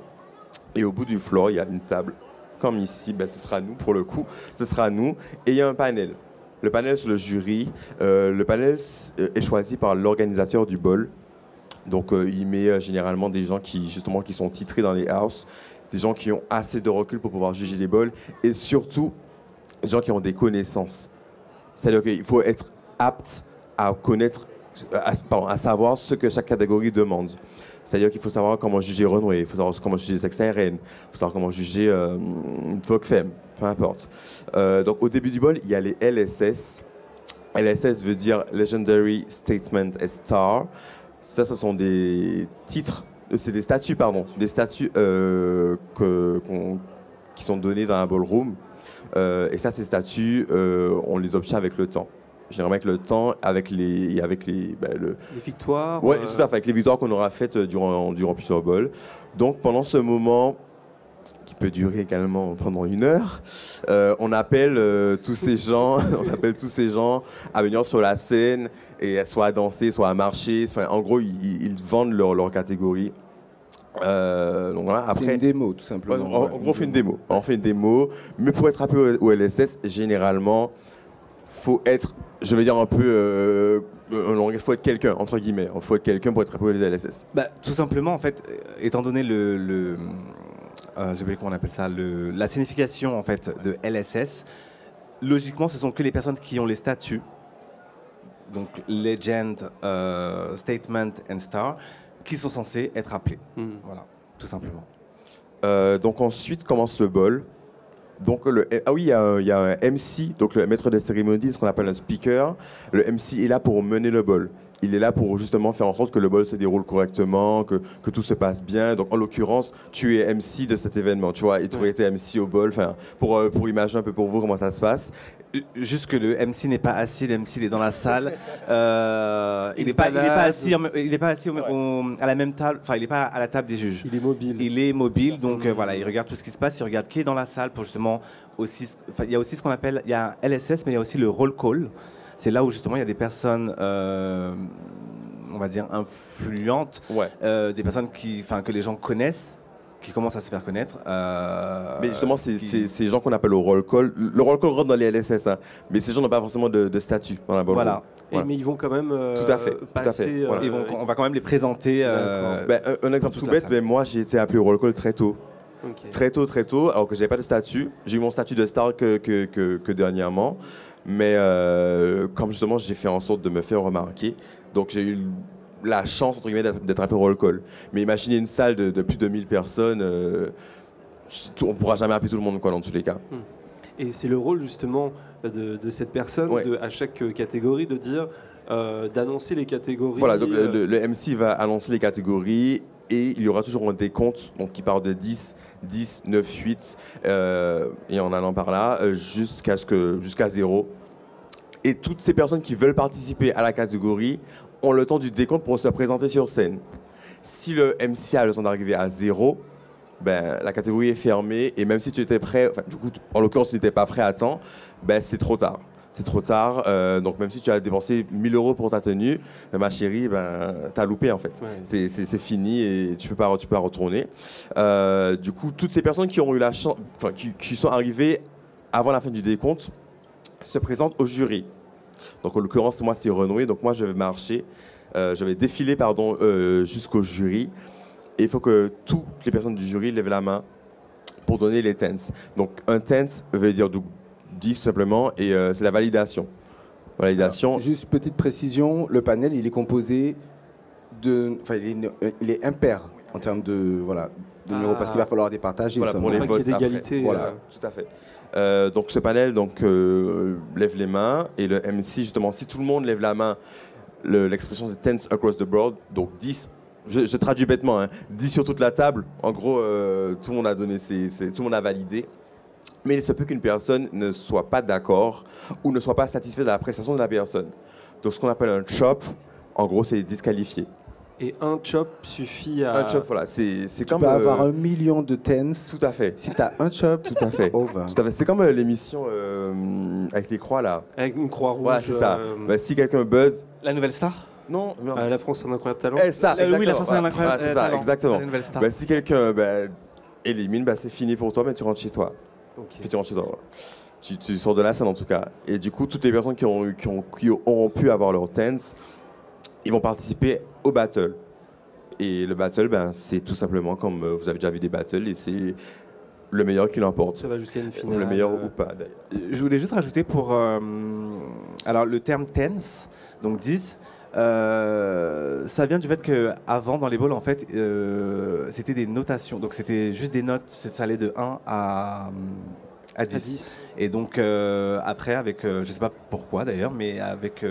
C: Et au bout du floor il y a une table comme ici. Ce sera nous pour le coup. Ce sera nous. Et il y a un panel. Le panel sur le jury, le panel est choisi par l'organisateur du bol. Donc il met généralement des gens qui sont titrés dans les houses, des gens qui ont assez de recul pour pouvoir juger les bols et surtout des gens qui ont des connaissances. C'est-à-dire qu'il faut être apte à connaître, à savoir ce que chaque catégorie demande. C'est-à-dire qu'il faut savoir comment juger Renouer, il faut savoir comment juger Sexe ARN, il faut savoir comment juger Vogue Femme, peu importe. Donc au début du bol, il y a les LSS. LSS veut dire Legendary Statement and Star. Ça, ce sont des titres, c'est des statuts, pardon, des statuts qui sont donnés dans la ballroom. Et ça, ces statuts, on les obtient avec le temps. Généralement avec le temps, avec les
A: victoires.
C: Oui, tout à fait, avec les victoires qu'on aura faites durant plusieurs bols. Donc pendant ce moment, qui peut durer également pendant 1 heure, on appelle tous ces gens à venir sur la scène et soit à danser, soit à marcher. Enfin, en gros, ils vendent leur catégorie. Donc voilà, après,
D: c'est une démo, tout simplement.
C: En gros, on fait une démo. On fait une démo, mais pour être appelé au LSS, généralement, faut être, je vais dire un peu, il faut être quelqu'un, entre guillemets. Il faut être quelqu'un pour être appelé au LSS.
B: Tout simplement, en fait, étant donné j'ai oublié comment on appelle ça, la signification en fait de LSS, logiquement, ce sont que les personnes qui ont les statuts, donc Legend, Statement and Star, qui sont censés être appelés. Voilà, tout simplement.
C: Donc ensuite commence le bol. Donc il y a un MC, donc le maître de cérémonie, ce qu'on appelle un speaker. Le MC est là pour mener le bol. Il est là pour justement faire en sorte que le bol se déroule correctement, que tout se passe bien. Donc en l'occurrence, tu es MC de cet événement, tu vois, et tu aurais été MC au bol, pour imaginer un peu pour vous comment ça se passe.
B: Juste que le MC n'est pas assis, le MC il est dans la salle. Il n'est pas assis à la même table, enfin il n'est pas à la table des juges.
A: Il est mobile.
B: Il est mobile, donc voilà, il regarde tout ce qui se passe, il regarde qui est dans la salle pour justement aussi. Il y a aussi ce qu'on appelle, il y a un LSS, mais il y a aussi le roll call. C'est là où justement il y a des personnes, on va dire influentes, des personnes que les gens connaissent, qui commencent à se faire connaître.
C: Mais justement, c'est ces gens qu'on appelle au roll call. Le roll call rentre dans les LSS, hein, mais ces gens n'ont pas forcément de statut dans la ballroom.
B: Voilà.
A: Mais ils vont quand même
C: tout à fait,
A: passer...
C: Voilà.
B: On va quand même les présenter.
C: Un exemple tout bête, moi j'ai été appelé au roll call très tôt. Très tôt, alors que j'avais pas de statut. J'ai eu mon statut de star que dernièrement. Mais comme justement, j'ai fait en sorte de me faire remarquer. Donc j'ai eu la chance, entre guillemets, d'être un peu roll call. Mais imaginez une salle de plus de 1000 personnes, on ne pourra jamais appeler tout le monde, quoi, dans tous les cas.
A: Et c'est le rôle justement de cette personne, à chaque catégorie, de dire, d'annoncer les catégories.
C: Voilà, donc le MC va annoncer les catégories et il y aura toujours un décompte donc, qui part de 10, 9, 8 et en allant par là jusqu'à 0. Et toutes ces personnes qui veulent participer à la catégorie ont le temps du décompte pour se présenter sur scène. Si le MC a le temps d'arriver à 0, ben, la catégorie est fermée et même si tu étais prêt, enfin, du coup, en l'occurrence, tu n'étais pas prêt à temps, ben, c'est trop tard. C'est trop tard, donc même si tu as dépensé 1 000 € pour ta tenue, ma chérie, ben, t'as loupé en fait. Ouais. C'est fini et tu peux pas retourner. Du coup, toutes ces personnes qui ont eu la chance, enfin, qui sont arrivées avant la fin du décompte, se présentent au jury. Donc en l'occurrence, moi c'est Renoué, donc moi je vais marcher, je vais défiler jusqu'au jury. Et il faut que toutes les personnes du jury lèvent la main pour donner les tenses. Donc un tense veut dire 10 tout simplement, et c'est la validation. Validation.
D: Alors, juste petite précision, le panel il est composé enfin il est impair en termes de numéros parce qu'il va falloir départager.
C: Voilà, pour les votes d'égalité. Voilà, tout à fait. Donc ce panel lève les mains et le MC justement, si tout le monde lève la main, l'expression c'est tense across the board, donc 10. Je traduis bêtement, 10 sur toute la table. En gros, tout le monde a donné tout le monde a validé. Mais il se peut qu'une personne ne soit pas d'accord ou ne soit pas satisfaite de la prestation de la personne. Donc ce qu'on appelle un chop, en gros, c'est disqualifié.
A: Et un chop suffit à...
C: Un chop, voilà. C'est comme...
D: Tu peux avoir 1 million de tenses.
C: Tout à fait.
D: Si tu as un chop,
C: tout à fait.
D: Over.
C: Tout à fait. C'est comme l'émission avec les croix, là.
A: Avec une croix rouge.
C: Voilà, c'est ça. Si quelqu'un buzz...
B: La nouvelle star ?
C: Non.
A: La France a un incroyable talent.
C: Ça,
B: oui, la France a un incroyable
C: talent.
B: C'est ça,
C: exactement. Si quelqu'un élimine, c'est fini pour toi, mais tu rentres chez toi.
A: Okay.
C: Tu rentres chez toi. Tu sors de la scène en tout cas. Et du coup, toutes les personnes qui auront pu avoir leur tense, ils vont participer au battle. Et le battle, c'est tout simplement comme vous avez déjà vu des battles, et c'est le meilleur qui l'emporte.
A: Ça va jusqu'à une finale.
C: Le meilleur ou pas, d'ailleurs.
B: Je voulais juste rajouter alors le terme tense, donc 10, ça vient du fait qu'avant, dans les balls, en fait, c'était des notations. Donc c'était juste des notes, ça allait de 1 à 10. Et donc après, avec, je sais pas pourquoi d'ailleurs, mais avec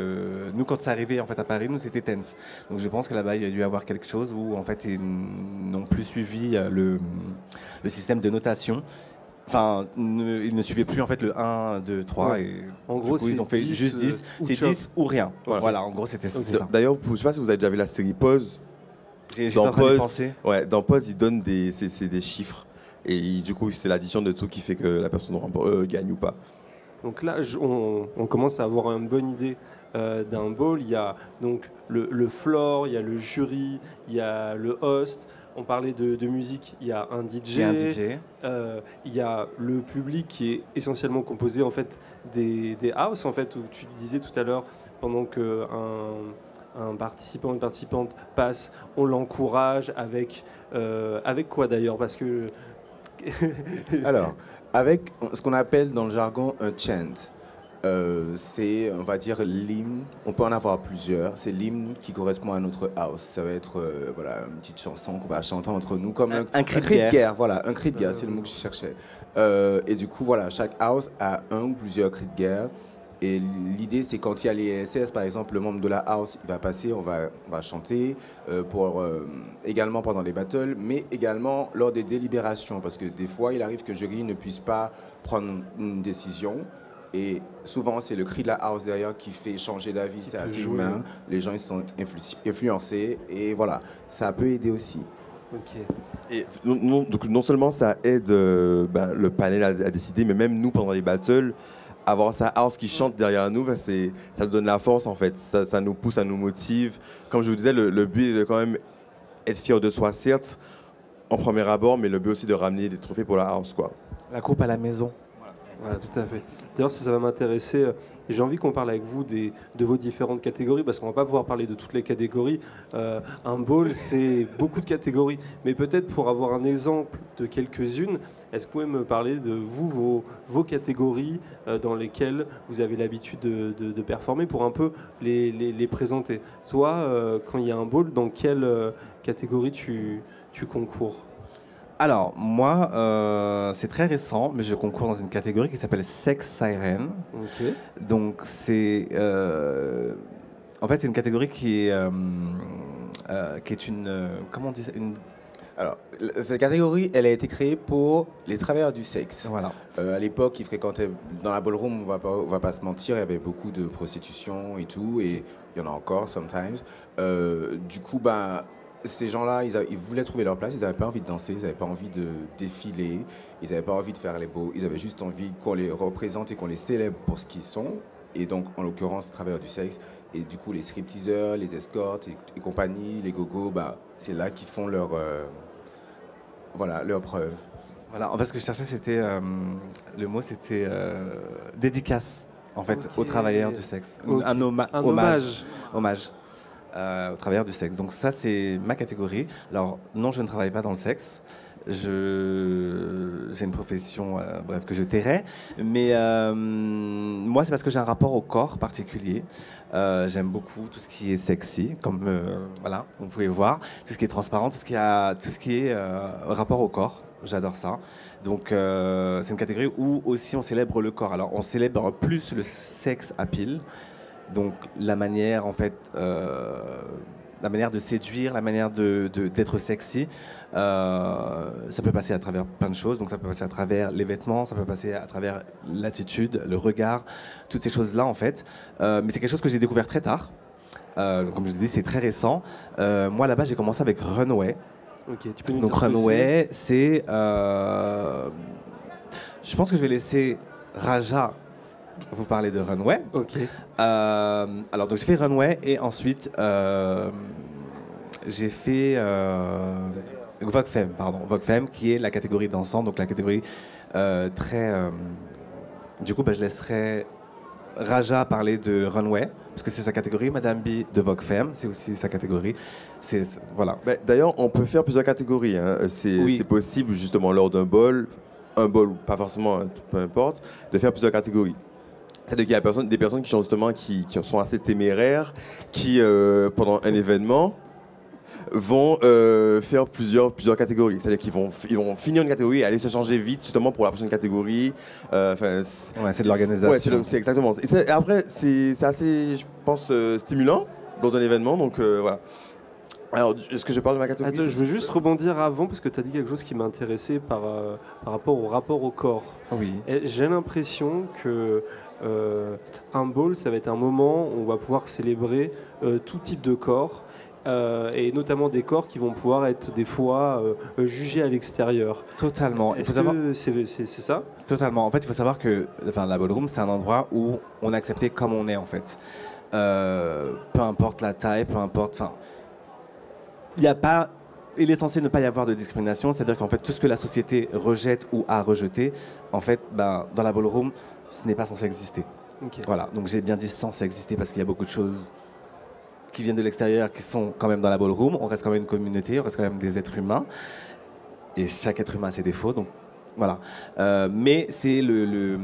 B: nous, quand c'est arrivé en fait, à Paris, nous c'était tense. Donc je pense que là-bas, il y a dû y avoir quelque chose où en fait, ils n'ont plus suivi le système de notation. Enfin, ils ne suivaient plus en fait le 1, 2, 3
A: ouais.
B: Et
A: en gros,
B: ils ont fait juste 10. C'est 10 ou rien. Voilà, en gros, c'était ça.
C: D'ailleurs, je ne sais pas si vous avez déjà vu la série Pause.
B: Dans Pause,
C: dans Pause, ils donnent des chiffres. Et du coup, c'est l'addition de tout qui fait que la personne gagne ou pas.
A: Donc là, on commence à avoir une bonne idée d'un ball. Il y a donc le floor, il y a le jury, il y a le host. On parlait de musique, il y a un DJ. Il y a le public qui est essentiellement composé en fait des house, en fait, où tu disais tout à l'heure, pendant qu'un participant, une participante passe, on l'encourage avec quoi d'ailleurs, parce que
D: alors, avec ce qu'on appelle dans le jargon un chant. C'est, on va dire, l'hymne. On peut en avoir plusieurs. C'est l'hymne qui correspond à notre house. Ça va être une petite chanson qu'on va chanter entre nous, comme un cri de guerre. Voilà, un cri de guerre, c'est le mot que je cherchais. Et du coup, voilà, chaque house a un ou plusieurs cris de guerre. Et l'idée, c'est quand il y a les LSS, par exemple, le membre de la house, il va passer, on va chanter, également pendant les battles, mais également lors des délibérations, parce que des fois, il arrive que le jury ne puisse pas prendre une décision. Et souvent, c'est le cri de la house derrière qui fait changer d'avis. C'est assez humain. Les gens ils sont influencés. Et voilà, ça peut aider aussi.
A: Ok.
C: Et donc, non seulement ça aide le panel à décider, mais même nous, pendant les battles, avoir sa house qui chante derrière nous, ça nous donne la force, en fait. Ça nous pousse, ça nous motive. Comme je vous disais, le but est de quand même être fier de soi, certes, en premier abord, mais le but aussi de ramener des trophées pour la house, quoi.
B: La coupe à la maison.
A: Voilà, tout à fait. D'ailleurs, ça va m'intéresser. J'ai envie qu'on parle avec vous de vos différentes catégories, parce qu'on ne va pas pouvoir parler de toutes les catégories. Un ball, c'est beaucoup de catégories. Mais peut-être pour avoir un exemple de quelques-unes, est-ce que vous pouvez me parler de vous, vos catégories dans lesquelles vous avez l'habitude de performer, pour un peu les présenter? Toi, quand il y a un ball, dans quelle catégorie tu concours?
B: Alors, moi, c'est très récent, mais je concours dans une catégorie qui s'appelle Sex Siren.
A: Ok.
B: Donc, en fait, c'est une catégorie qui est une... comment on dit ça
D: Alors, cette catégorie, elle a été créée pour les travailleurs du sexe.
B: Voilà.
D: À l'époque, ils fréquentaient, dans la ballroom, on va pas se mentir, il y avait beaucoup de prostitution et tout, et il y en a encore, sometimes. Du coup, ces gens-là, ils voulaient trouver leur place, ils n'avaient pas envie de danser, ils n'avaient pas envie de défiler, ils n'avaient pas envie de faire les beaux, ils avaient juste envie qu'on les représente et qu'on les célèbre pour ce qu'ils sont. Et donc, en l'occurrence, travailleurs du sexe. Et du coup, les stripteaseurs, les escortes et compagnie, les gogos, c'est là qu'ils font leur preuve.
B: Voilà, en fait, ce que je cherchais, c'était... le mot, c'était dédicace, en fait,
A: Ok.
B: aux travailleurs du sexe.
A: Ok.
B: Un
A: Un
B: hommage. Hommage aux travailleurs du sexe. Donc ça, c'est ma catégorie. Alors, non, je ne travaille pas dans le sexe. J'ai une profession, bref, que je tairai. Mais moi, c'est parce que j'ai un rapport au corps particulier. J'aime beaucoup tout ce qui est sexy, comme voilà, vous pouvez voir, tout ce qui est transparent, tout ce qui est rapport au corps. J'adore ça. Donc, c'est une catégorie où aussi on célèbre le corps. Alors, on célèbre plus le sex appeal. Donc, la manière, en fait, la manière de séduire, la manière d'être sexy, ça peut passer à travers plein de choses. Donc ça peut passer à travers les vêtements, ça peut passer à travers l'attitude, le regard, toutes ces choses-là en fait. Mais c'est quelque chose que j'ai découvert très tard. Comme je vous ai dit, c'est très récent. Moi là-bas, j'ai commencé avec Runway.
A: Ok, tu peux nous
B: Donc
A: dire ce que
B: Runway, c'est... je pense que je vais laisser Raja vous parler de Runway.
A: Ok.
B: Alors, donc j'ai fait Runway et ensuite j'ai fait Vogue Femme, pardon. Vogue Femme qui est la catégorie dansante, donc la catégorie très... du coup, je laisserai Raja parler de Runway, parce que c'est sa catégorie. Madame B de Vogue Femme, c'est aussi sa catégorie. Voilà.
C: D'ailleurs, on peut faire plusieurs catégories. Hein. C'est possible, justement, lors d'un ball, ou pas forcément, peu importe, de faire plusieurs catégories. C'est-à-dire qu'il y a des personnes qui sont justement qui sont assez téméraires, qui pendant un événement vont faire plusieurs catégories. C'est-à-dire qu'ils vont finir une catégorie et aller se changer vite justement pour la prochaine catégorie.
B: C'est de l'organisation.
C: Ouais, c'est exactement. Et après, c'est assez, je pense, stimulant lors d'un événement. Donc voilà. Alors, est-ce que je parle de ma catégorie?
A: Attends, je veux juste rebondir avant, parce que tu as dit quelque chose qui m'intéressait par rapport au corps.
B: Oui.
A: J'ai l'impression que un ball, ça va être un moment où on va pouvoir célébrer tout type de corps, et notamment des corps qui vont pouvoir être des fois jugés à l'extérieur.
B: Totalement.
A: Est-ce que c'est ça?
B: Totalement. En fait, il faut savoir que la ballroom, c'est un endroit où on est accepté comme on est, en fait. Peu importe la taille, peu importe... Il est censé ne pas y avoir de discrimination, c'est-à-dire qu'en fait, tout ce que la société rejette ou a rejeté, en fait, dans la ballroom, ce n'est pas censé exister.
A: Okay.
B: Voilà, donc j'ai bien dit censé exister parce qu'il y a beaucoup de choses qui viennent de l'extérieur qui sont quand même dans la ballroom. On reste quand même une communauté, on reste quand même des êtres humains. Et chaque être humain a ses défauts, donc voilà. Mais c'est le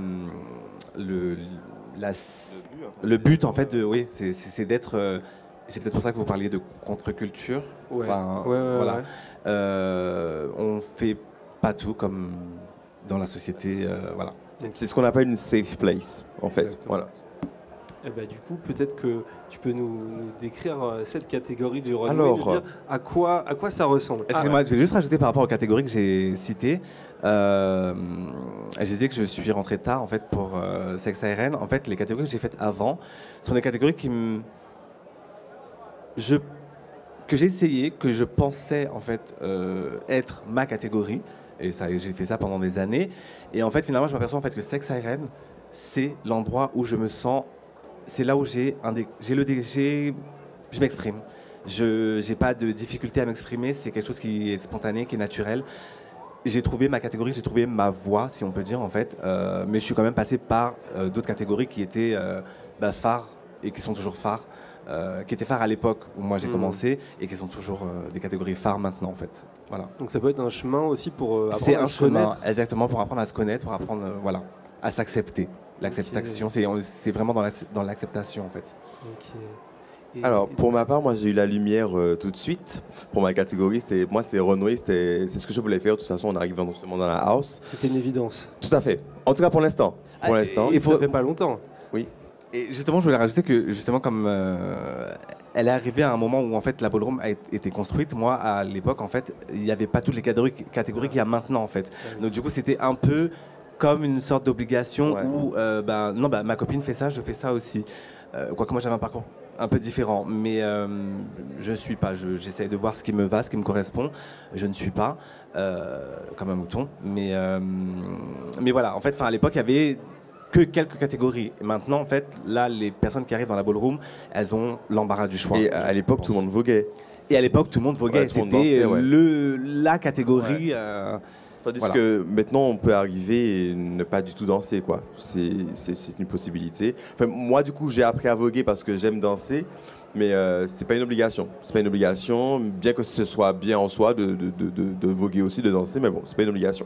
B: but, en fait, c'est d'être... c'est peut-être pour ça que vous parliez de contre-culture.
A: Ouais.
B: Voilà. On fait pas tout comme dans la société. Voilà.
C: C'est ce qu'on appelle une safe place, en fait.
A: Exactement.
C: Voilà.
A: Et du coup, peut-être que tu peux nous décrire cette catégorie du runway,
C: Alors,
A: nous dire à quoi ça ressemble.
B: Excusez-moi, je vais juste rajouter par rapport aux catégories que j'ai citées. Je disais que je suis rentré tard en fait pour Sex ARN. En fait, les catégories que j'ai faites avant sont des catégories que j'ai essayé, que je pensais en fait être ma catégorie. Et j'ai fait ça pendant des années. Et en fait, finalement, je m'aperçois en fait que Sex ARN, c'est l'endroit où je me sens. C'est là où je m'exprime. Je n'ai pas de difficulté à m'exprimer. C'est quelque chose qui est spontané, qui est naturel. j'ai trouvé ma catégorie, j'ai trouvé ma voie, si on peut dire en fait. Mais je suis quand même passé par d'autres catégories qui étaient phares et qui sont toujours phares, qui étaient phares à l'époque où moi j'ai commencé et qui sont toujours des catégories phares maintenant en fait. Voilà.
A: Donc ça peut être un chemin aussi pour apprendre
B: C'est
A: à
B: un
A: se
B: chemin,
A: connaître.
B: exactement, pour apprendre à se connaître, pour apprendre voilà, à s'accepter. L'acceptation, c'est vraiment dans l'acceptation en fait.
A: Ok. Et-
C: Alors, pour ma part, moi, j'ai eu la lumière tout de suite. Pour ma catégorie, c'était renouer, c'est ce que je voulais faire. De toute façon, on arrive justement dans la house.
A: C'était une évidence.
C: Tout à fait. En tout cas, pour l'instant. Pour l'instant.
A: Et ça fait pas longtemps.
C: Oui.
B: Et justement, je voulais rajouter que justement, comme elle est arrivée à un moment où en fait la ballroom a été construite, moi à l'époque en fait, il n'y avait pas toutes les catégories qu'il y a maintenant en fait. Donc du coup, c'était un peu comme une sorte d'obligation où non, ma copine fait ça, je fais ça aussi. Quoique moi j'avais un parcours un peu différent, mais je ne suis pas. J'essaie de voir ce qui me va, ce qui me correspond. Je ne suis pas comme un mouton, mais voilà. En fait, à l'époque, il y avait que quelques catégories. Et maintenant, en fait, là, les personnes qui arrivent dans la ballroom, elles ont l'embarras du choix.
C: Et à l'époque, tout le monde voguait.
B: Et à l'époque, tout le monde voguait.
C: Ouais, tout le monde
B: C'était
C: dansait,
B: la catégorie.
C: Tandis
B: Voilà.
C: que maintenant, on peut arriver et ne pas du tout danser, quoi. C'est une possibilité. Enfin, moi, du coup, j'ai appris à voguer parce que j'aime danser, mais c'est pas une obligation. C'est pas une obligation, bien que ce soit bien en soi de voguer aussi, de danser, mais bon, c'est pas une obligation.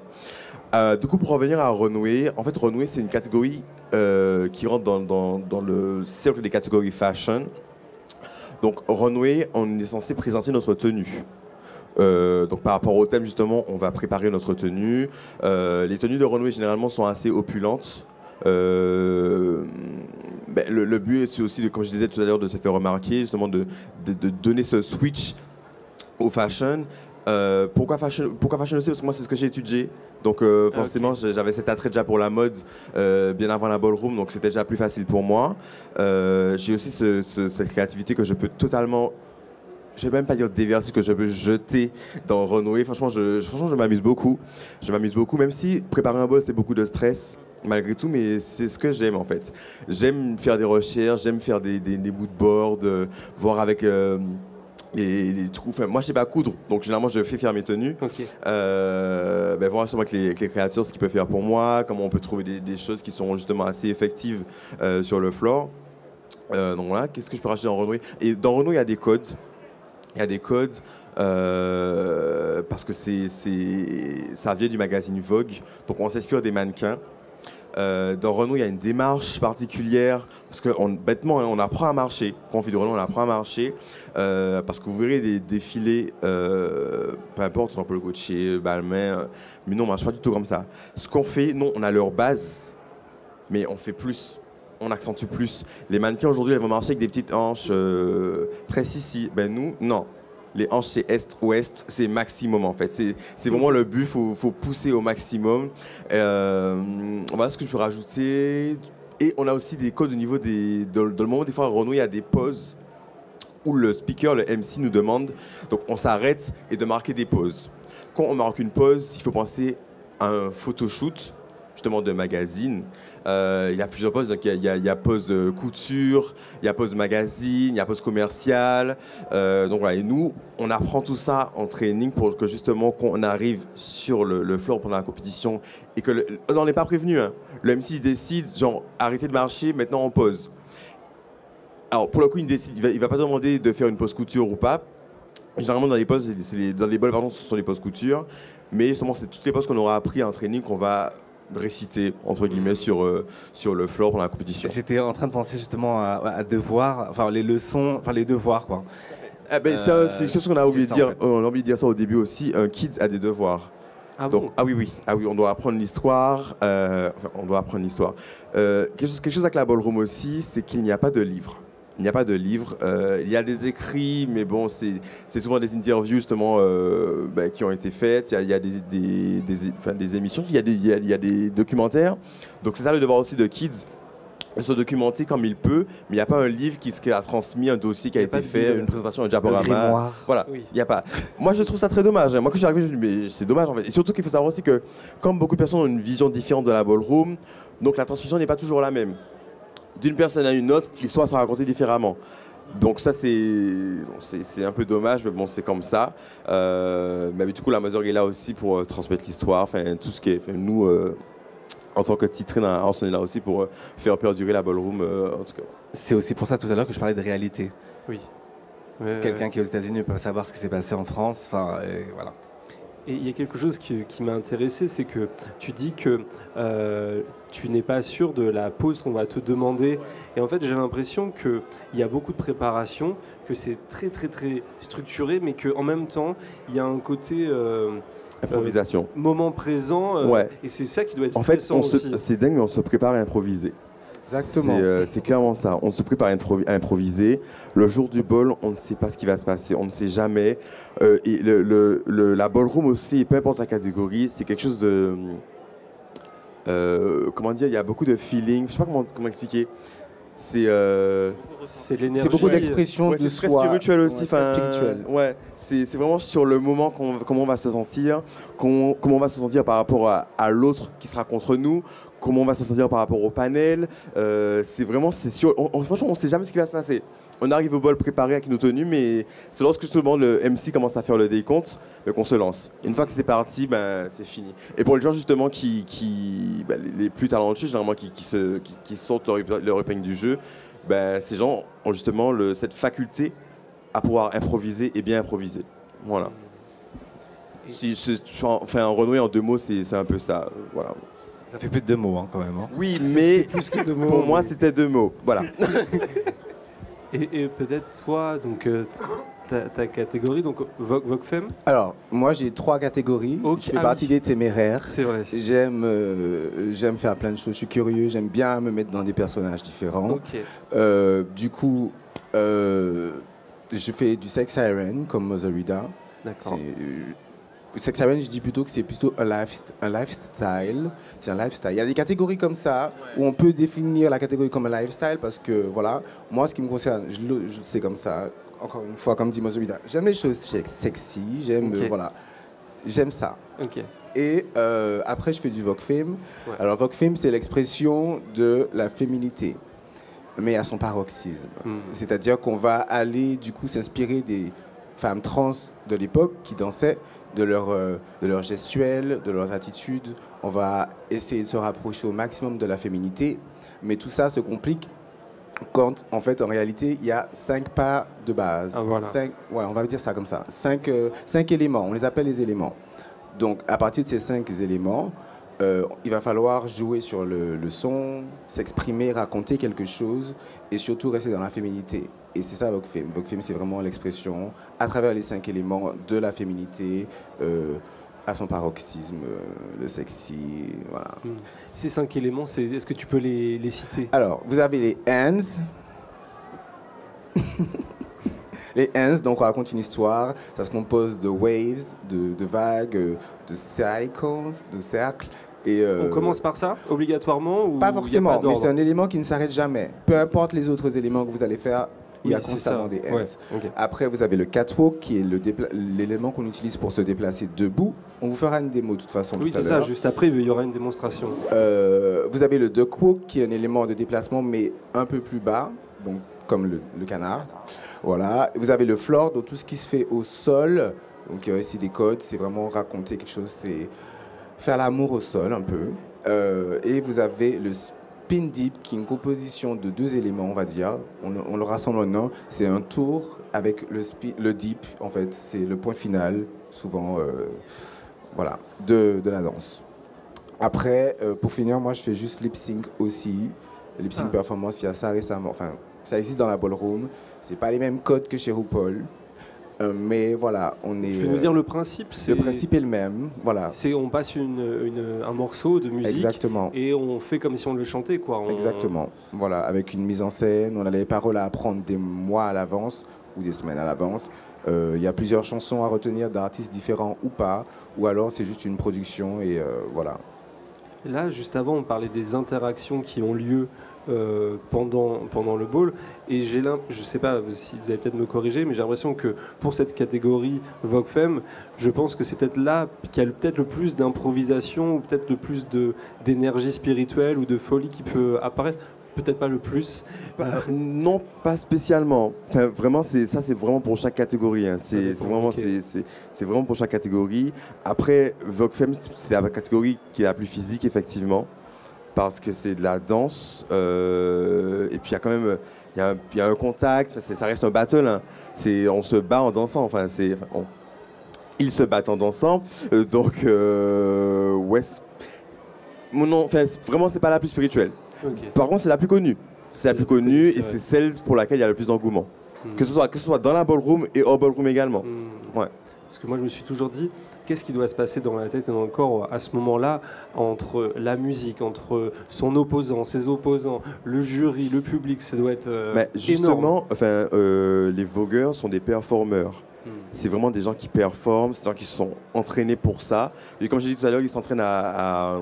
C: Du coup, pour revenir à Runway, en fait, Runway, c'est une catégorie qui rentre dans le cercle des catégories fashion. Donc, Runway, on est censé présenter notre tenue. Donc par rapport au thème justement, on va préparer notre tenue. Les tenues de Runway généralement sont assez opulentes. Le but c'est aussi, comme je disais tout à l'heure, de se faire remarquer, justement de donner ce switch au fashion. Pourquoi fashion aussi? Parce que moi c'est ce que j'ai étudié. Donc forcément j'avais cet attrait déjà pour la mode bien avant la ballroom, donc c'était déjà plus facile pour moi. J'ai aussi cette créativité que je peux totalement, je ne vais même pas dire déverser, que je peux jeter dans Runway. Franchement, je m'amuse beaucoup. Je m'amuse beaucoup, même si préparer un ball, c'est beaucoup de stress, malgré tout, mais c'est ce que j'aime en fait. J'aime faire des recherches, j'aime faire des mood boards, voir avec les trous. Enfin, moi, je ne sais pas coudre, donc généralement, je fais faire mes tenues. Voir justement avec les créateurs ce qu'ils peuvent faire pour moi, comment on peut trouver des choses qui sont justement assez effectives sur le floor. Donc voilà, qu'est-ce que je peux rajouter dans Runway? Et dans Runway, il y a des codes. Il y a des codes parce que ça vient du magazine Vogue, donc on s'inspire des mannequins. Dans Runway, il y a une démarche particulière parce que bêtement, on apprend à marcher. Quand on fait du Runway, on apprend à marcher parce que vous verrez des défilés, peu importe, Jean-Paul Gaultier, Balmain, mais non, on ne marche pas du tout comme ça. Ce qu'on fait, non, on a leur base, mais on fait plus. On accentue plus. Les mannequins aujourd'hui, elles vont marcher avec des petites hanches très sissi. Ben nous, non. Les hanches, c'est est-ouest, c'est maximum en fait. C'est vraiment le but, il faut pousser au maximum. Voilà ce que je peux rajouter. Et on a aussi des codes au niveau dans le moment des fois à Runway, il y a des pauses où le speaker, le MC nous demande, donc on s'arrête et de marquer des pauses. Quand on marque une pause, il faut penser à un photoshoot, justement de magazine. Il y a plusieurs poses, donc il y a pose de couture, il y a pose magazine, il y a pose commerciale. Donc voilà, et nous, on apprend tout ça en training pour que justement qu'on arrive sur le floor pendant la compétition et que on n'est pas prévenu. Hein. Le MC décide, genre, arrêtez de marcher, maintenant on pose. Alors pour le coup, il va pas demander de faire une pose couture ou pas. Généralement dans les poses, dans les balles, pardon, ce sont les poses couture, mais justement c'est toutes les poses qu'on aura appris en training qu'on va réciter entre guillemets sur le floor pendant la compétition.
B: J'étais en train de penser justement à devoirs, enfin les leçons, enfin les devoirs quoi.
C: C'est quelque chose qu'on a oublié de dire. On a oublié de dire ça au début aussi. Un kids a des devoirs.
A: Ah
C: Donc,
A: bon?
C: ah oui, on doit apprendre l'histoire. On doit apprendre l'histoire. Quelque chose avec la ballroom aussi, c'est qu'il n'y a pas de livre. Il n'y a pas de livre. Il y a des écrits, mais bon, c'est souvent des interviews justement qui ont été faites. Il y a des émissions, il y a des documentaires. Donc c'est ça le devoir aussi de Kids, se documenter comme il peut, mais il n'y a pas un livre qui a transmis un dossier qui a été fait, une présentation, un diaporama. Voilà, il n'y a pas. Moi, je trouve ça très dommage. Moi, quand je suis arrivé, je me dis, mais c'est dommage en fait. Et surtout qu'il faut savoir aussi que, comme beaucoup de personnes ont une vision différente de la ballroom, donc la transmission n'est pas toujours la même. D'une personne à une autre, l'histoire sera racontée différemment. Donc ça, c'est un peu dommage, mais bon, c'est comme ça. Mais du coup, la mesure est là aussi pour transmettre l'histoire, enfin, tout ce qui est... nous, en tant que titré dans la house, on est là aussi pour faire perdurer la ballroom, en tout cas.
B: C'est aussi pour ça, tout à l'heure, que je parlais de réalité.
A: Oui.
B: Quelqu'un qui est aux États-Unis ne peut pas savoir ce qui s'est passé en France. Enfin, voilà.
A: Et il y a quelque chose qui m'a intéressé, c'est que tu dis que tu n'es pas sûr de la pause qu'on va te demander. Et en fait, j'ai l'impression qu'il y a beaucoup de préparation, que c'est très, très, très structuré, mais qu'en même temps, il y a un côté...
C: improvisation.
A: Moment présent.
C: Ouais.
A: Et c'est ça qui doit être
C: en fait,
A: stressant aussi.
C: c'est dingue, mais on se prépare à improviser.
D: Exactement.
C: C'est clairement ça. On se prépare à improviser. Le jour du ball, on ne sait pas ce qui va se passer. On ne sait jamais. Et la ballroom aussi, peu importe la catégorie, c'est quelque chose de... comment dire, il y a beaucoup de feeling. Je ne sais pas comment expliquer. C'est
A: l'énergie.
D: C'est beaucoup d'expression de
C: c'est très
D: soi.
C: spirituel aussi.
D: Ouais, très spirituel.
C: Ouais, c'est vraiment sur le moment comment on va se sentir, comment on va se sentir par rapport à l'autre qui sera contre nous, comment on va se sentir par rapport au panel. C'est vraiment, sûr. Franchement, on ne sait jamais ce qui va se passer. On arrive au bol préparé avec nos tenues, mais c'est lorsque justement le MC commence à faire le décompte qu'on se lance. Une fois que c'est parti, c'est fini. Et pour les gens justement les plus talentueux, généralement qui sortent leur épingle du jeu, ces gens ont justement cette faculté à pouvoir improviser et bien improviser. Voilà. En renouer en 2 mots, c'est un peu ça. Voilà.
B: Ça fait plus de 2 mots quand même. Hein.
C: Oui, mais
A: plus que 2 mots,
C: pour moi, c'était 2 mots. Voilà.
A: Et peut-être toi, donc ta catégorie, donc Vogue Femme.
D: Alors, moi j'ai 3 catégories.
A: Okay.
D: Je fais partie des téméraires.
A: C'est vrai.
D: J'aime faire plein de choses. Je suis curieux. J'aime bien me mettre dans des personnages différents.
A: Okay.
D: Du coup, je fais du sex siren comme Mother Rida.
A: D'accord.
D: Sex siren, je dis plutôt que c'est plutôt un lifestyle. C'est un lifestyle. Il y a des catégories comme ça où on peut définir la catégorie comme un lifestyle parce que voilà, moi ce qui me concerne, c'est comme ça. Encore une fois, comme dit Mozobida, j'aime les choses sexy, j'aime ça.
A: Okay.
D: Et après, je fais du Vogue Femme.
A: Ouais.
D: Alors, Vogue Femme, c'est l'expression de la féminité, mais à son paroxysme. C'est-à-dire qu'on va aller, du coup, s'inspirer des femmes trans de l'époque qui dansaient, de leur gestuelle, de leurs attitudes. On va essayer de se rapprocher au maximum de la féminité, mais tout ça se complique quand, en fait, en réalité, il y a 5 pas de base.
A: Ah, voilà.
D: 5, on va dire ça comme ça. 5 éléments, on les appelle les éléments. Donc, à partir de ces 5 éléments, il va falloir jouer sur le son, s'exprimer, raconter quelque chose et surtout rester dans la féminité. Et c'est ça Vogue Femme. Vogue Femme, c'est vraiment l'expression à travers les 5 éléments de la féminité à son paroxysme, le sexy, voilà.
A: Ces 5 éléments, est-ce que tu peux les citer?
D: Alors, vous avez les hands. Les hands, donc on raconte une histoire, ça se compose de waves, de vagues, de cycles, de cercles. Et
A: on commence par ça, obligatoirement ou
D: pas forcément,
A: pas
D: mais c'est un élément qui ne s'arrête jamais. Peu importe les autres éléments que vous allez faire, il y a constamment des hands.
A: Ouais, okay.
D: Après, vous avez le catwalk, qui est l'élément qu'on utilise pour se déplacer debout. On vous fera une démo de toute façon.
A: Oui, c'est ça, juste après, il y aura une démonstration.
D: Vous avez le duckwalk, qui est un élément de déplacement, mais un peu plus bas, donc comme le canard. Voilà. Vous avez le floor, donc tout ce qui se fait au sol. Donc il y a ici des codes, c'est vraiment raconter quelque chose, c'est faire l'amour au sol un peu. Et vous avez le spin dip, qui est une composition de 2 éléments, on va dire. On le rassemble en un. C'est un tour avec le dip, en fait. C'est le point final, souvent, voilà, de la danse. Après, pour finir, moi, je fais juste lip sync aussi. Lip sync performance, il y a ça récemment. Enfin, ça existe dans la ballroom. C'est pas les mêmes codes que chez RuPaul. Mais voilà, on est...
A: Tu veux nous dire le principe?
D: Le principe est le même, voilà.
A: On passe un morceau de musique.
D: Exactement.
A: Et on fait comme si on le chantait, quoi.
D: Exactement, voilà, avec une mise en scène, on a les paroles à apprendre des mois à l'avance ou des semaines à l'avance. Il y a plusieurs chansons à retenir d'artistes différents ou pas, ou alors c'est juste une production et voilà.
A: Là, juste avant, on parlait des interactions qui ont lieu pendant le ball, et je sais pas si vous allez peut-être me corriger, mais j'ai l'impression que pour cette catégorie Vogue Femme, je pense que c'est peut-être là qu'il y a peut-être le plus d'improvisation ou peut-être le plus d'énergie spirituelle ou de folie qui peut apparaître. peut-être pas le plus.
C: Non, pas spécialement. Enfin, vraiment, c'est vraiment pour chaque catégorie. Hein. C'est vraiment pour chaque catégorie. Après, Vogue Femme, c'est la catégorie qui est la plus physique, effectivement, parce que c'est de la danse. Et puis, il y a quand même il y a un contact. Ça reste un battle. Hein. On se bat en dansant. Ils se battent en dansant. Ouais. Vraiment, c'est pas la plus spirituelle.
A: Okay.
C: Par contre, c'est la plus connue. C'est la plus connue et c'est celle pour laquelle il y a le plus d'engouement. Que ce soit dans la ballroom et hors ballroom également. Ouais.
A: Parce que moi, je me suis toujours dit, qu'est-ce qui doit se passer dans la tête et dans le corps à ce moment-là, entre la musique, entre son opposant, ses opposants, le jury, le public, ça doit être
C: justement,
A: énorme.
C: Les vogueurs sont des performeurs. C'est vraiment des gens qui performent, c'est des gens qui se sont entraînés pour ça. Et comme j'ai dit tout à l'heure, ils s'entraînent à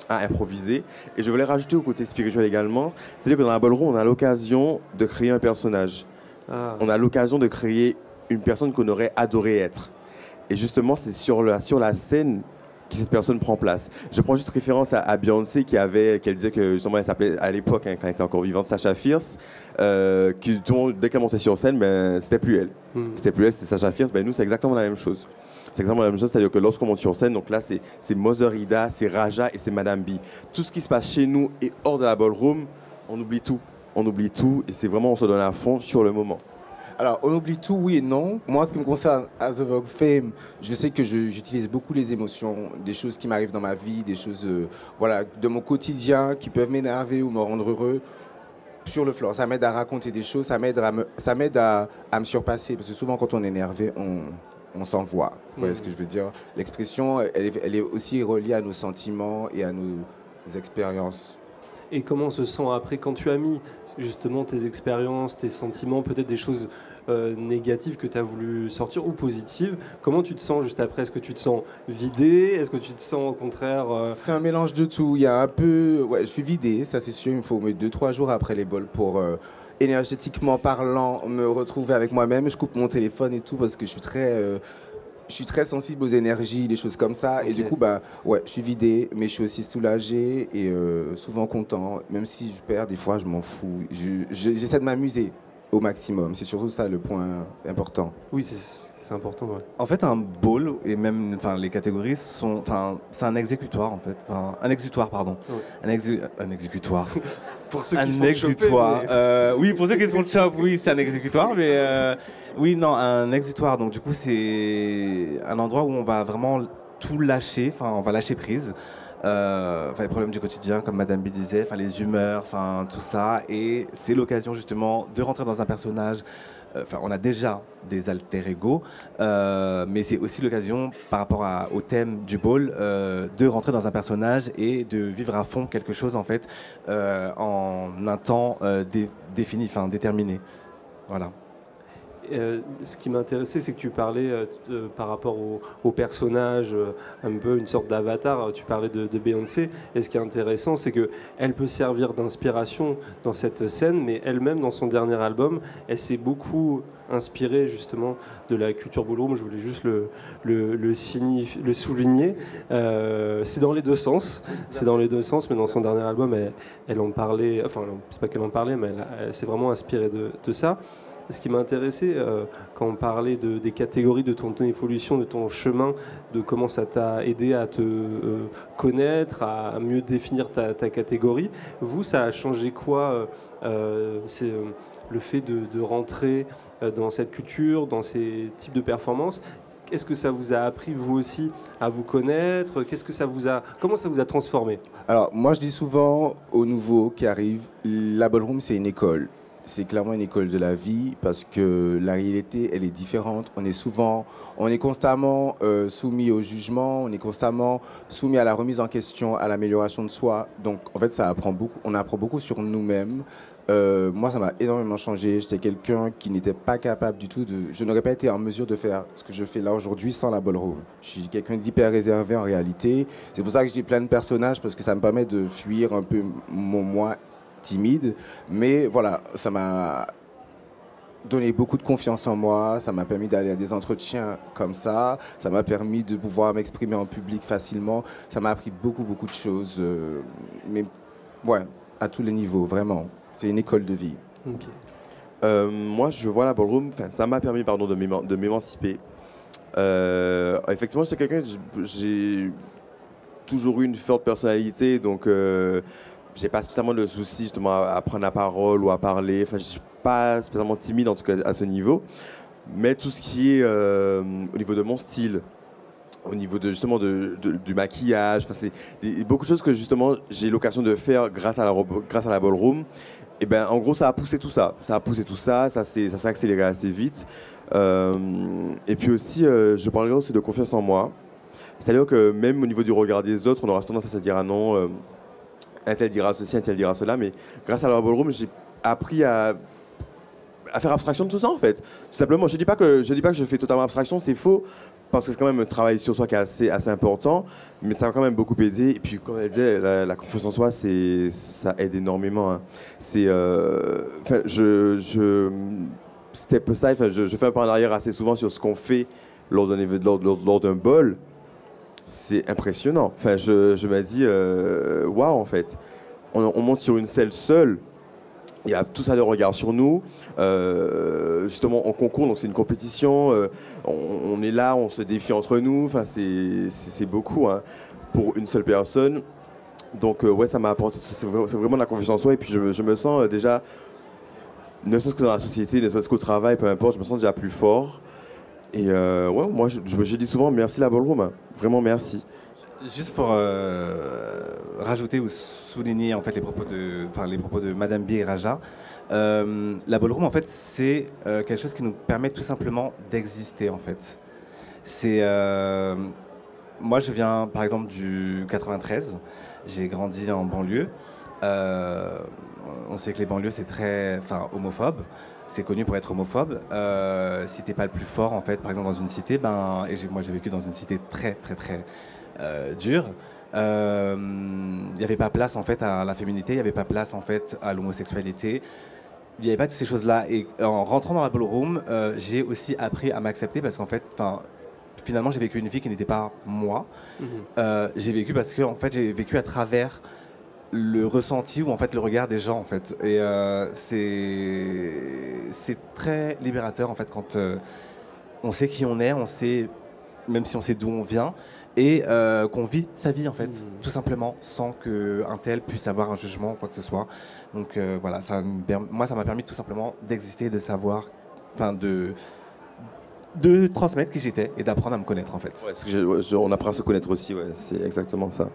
C: improviser. Et je voulais rajouter au côté spirituel également, c'est-à-dire que dans la ballroom, on a l'occasion de créer un personnage. On a l'occasion de créer une personne qu'on aurait adoré être. Et justement, c'est sur la scène que cette personne prend place. Je prends juste référence à Beyoncé qu'elle disait que justement elle s'appelait à l'époque, hein, quand elle était encore vivante, Sasha Fierce, dès qu'elle montait sur scène, c'était plus elle. C'était plus elle, c'était Sasha Fierce. Nous, c'est exactement la même chose. C'est exactement la même chose, c'est-à-dire que lorsqu'on monte sur scène, donc là, c'est Mother Ida, c'est Raja et c'est Madame B. Tout ce qui se passe chez nous et hors de la ballroom, on oublie tout. On oublie tout et c'est vraiment, on se donne à fond sur le moment.
D: Alors, on oublie tout, oui et non. Moi, en ce qui me concerne, à The Vogue Fame, je sais que j'utilise beaucoup les émotions, des choses qui m'arrivent dans ma vie, des choses de mon quotidien qui peuvent m'énerver ou me rendre heureux sur le floor. Ça m'aide à raconter des choses, ça m'aide à me surpasser. Parce que souvent, quand on est énervé, on s'en voit. Vous voyez ce que je veux dire? L'expression, elle est aussi reliée à nos sentiments et à nos expériences.
A: Et comment on se sent après quand tu as mis justement tes expériences, tes sentiments, peut-être des choses négatives que tu as voulu sortir ou positives? Comment tu te sens juste après? Est-ce que tu te sens vidé? Est-ce que tu te sens au contraire
D: C'est un mélange de tout. Il y a un peu... Ouais, je suis vidé, ça c'est sûr. Il me faut 2-3 jours après les bols pour, énergétiquement parlant, me retrouver avec moi-même. Je coupe mon téléphone et tout parce que je suis très sensible aux énergies, des choses comme ça. Okay. Et du coup, ouais, je suis vidé, mais je suis aussi soulagé et souvent content. Même si je perds, des fois, je m'en fous. J'essaie de m'amuser au maximum. C'est surtout ça le point important.
A: Oui, c'est important. Ouais.
B: En fait, un ball, et même les catégories, c'est un exécutoire, en fait. Un exutoire, pardon. Ouais. Un exécutoire.
A: Pour ceux qui se font
B: exutoire.
A: Mais...
B: oui, pour ceux qui se font choper, oui, c'est un exécutoire, mais oui, non, un exutoire. Donc du coup, c'est un endroit où on va vraiment tout lâcher, on va lâcher prise. Les problèmes du quotidien, comme Madame B disait, les humeurs, tout ça. Et c'est l'occasion justement de rentrer dans un personnage. On a déjà des alter ego, mais c'est aussi l'occasion, par rapport au thème du ball, de rentrer dans un personnage et de vivre à fond quelque chose en fait, en un temps défini, déterminé. Voilà.
A: Ce qui m'intéressait, c'est que tu parlais par rapport au personnage, un peu une sorte d'avatar, tu parlais de Beyoncé, et ce qui est intéressant, c'est qu'elle peut servir d'inspiration dans cette scène, mais elle-même, dans son dernier album, elle s'est beaucoup inspirée justement de la culture ballroom. Je voulais juste le souligner. C'est dans les deux sens, mais dans son dernier album, elle en parlait, c'est pas qu'elle en parlait, mais elle s'est vraiment inspirée de ça. Ce qui m'a intéressé quand on parlait des catégories, de ton évolution, de ton chemin, de comment ça t'a aidé à te connaître, à mieux définir ta catégorie. Vous, ça a changé quoi c'est le fait de rentrer dans cette culture, dans ces types de performances? Est-ce que ça vous a appris, vous aussi, à vous connaître? Comment ça vous a transformé?
D: Alors, moi, je dis souvent aux nouveaux qui arrivent, la ballroom, c'est une école. C'est clairement une école de la vie parce que la réalité, elle est différente. On est constamment soumis au jugement, on est constamment soumis à la remise en question, à l'amélioration de soi. Donc, en fait, on apprend beaucoup sur nous-mêmes. Moi, ça m'a énormément changé. J'étais quelqu'un qui n'était pas capable du tout je n'aurais pas été en mesure de faire ce que je fais là aujourd'hui sans la ballroom. Je suis quelqu'un d'hyper réservé en réalité. C'est pour ça que j'ai plein de personnages parce que ça me permet de fuir un peu mon moi timide, mais voilà, ça m'a donné beaucoup de confiance en moi, ça m'a permis d'aller à des entretiens comme ça m'a permis de pouvoir m'exprimer en public facilement, ça m'a appris beaucoup de choses, mais ouais, à tous les niveaux, vraiment. C'est une école de vie.
A: Ok.
C: Moi, je vois la ballroom, ça m'a permis de m'émanciper. Effectivement, j'étais quelqu'un, j'ai toujours eu une forte personnalité, donc j'ai pas spécialement de soucis justement à prendre la parole ou à parler. Enfin, je suis pas spécialement timide en tout cas à ce niveau. Mais tout ce qui est au niveau de mon style, au niveau de justement du maquillage, c'est beaucoup de choses que justement j'ai l'occasion de faire grâce à la ballroom. Et ben en gros ça a poussé tout ça, ça s'est accéléré assez vite. Et puis aussi je parlerai aussi de confiance en moi. C'est-à-dire que même au niveau du regard des autres, on aura tendance à se dire ah non, un tel dira ceci, un tel dira cela, mais grâce à la ballroom, j'ai appris à faire abstraction de tout ça en fait. Tout simplement, je dis pas que je fais totalement abstraction, c'est faux, parce que c'est quand même un travail sur soi qui est assez important, mais ça a quand même beaucoup aidé. Et puis comme elle disait, la confiance en soi, ça aide énormément. Hein. Step aside, je fais un pas en arrière assez souvent sur ce qu'on fait lors d'un bol. C'est impressionnant. Enfin, je me dis, waouh en fait. On monte sur une selle seule. Il y a tout ça de regard sur nous. Justement, en concours, donc c'est une compétition. On est là, on se défie entre nous. Enfin, c'est beaucoup hein, pour une seule personne. Donc, ouais, ça m'a apporté. C'est vraiment de la confiance en soi. Et puis, je me sens déjà, ne serait-ce que dans la société, ne serait-ce qu'au travail, peu importe, je me sens déjà plus fort. Et ouais, moi, je dis souvent merci la ballroom. Hein. Vraiment merci.
B: Juste pour rajouter ou souligner en fait les propos de Madame B et Raja, la ballroom en fait c'est quelque chose qui nous permet tout simplement d'exister en fait. C'est moi je viens par exemple du 93, j'ai grandi en banlieue. On sait que les banlieues c'est très homophobe. C'est connu pour être homophobe. Si t'es pas le plus fort en fait, par exemple dans une cité, moi j'ai vécu dans une cité très très très dure. Il n'y avait pas place en fait à la féminité, il n'y avait pas place en fait à l'homosexualité. Il n'y avait pas toutes ces choses-là. Et en rentrant dans la ballroom, j'ai aussi appris à m'accepter parce qu'en fait, finalement, j'ai vécu une vie qui n'était pas moi. J'ai vécu parce que en fait, j'ai vécu à travers le ressenti ou en fait le regard des gens en fait. Et c'est très libérateur en fait quand on sait qui on est, on sait même si on sait d'où on vient, et qu'on vit sa vie en fait, tout simplement, sans qu'un tel puisse avoir un jugement ou quoi que ce soit. Donc voilà, moi ça m'a permis tout simplement d'exister, de savoir, de transmettre qui j'étais et d'apprendre à me connaître en fait.
C: Ouais, on apprend à se connaître aussi, ouais, c'est exactement ça.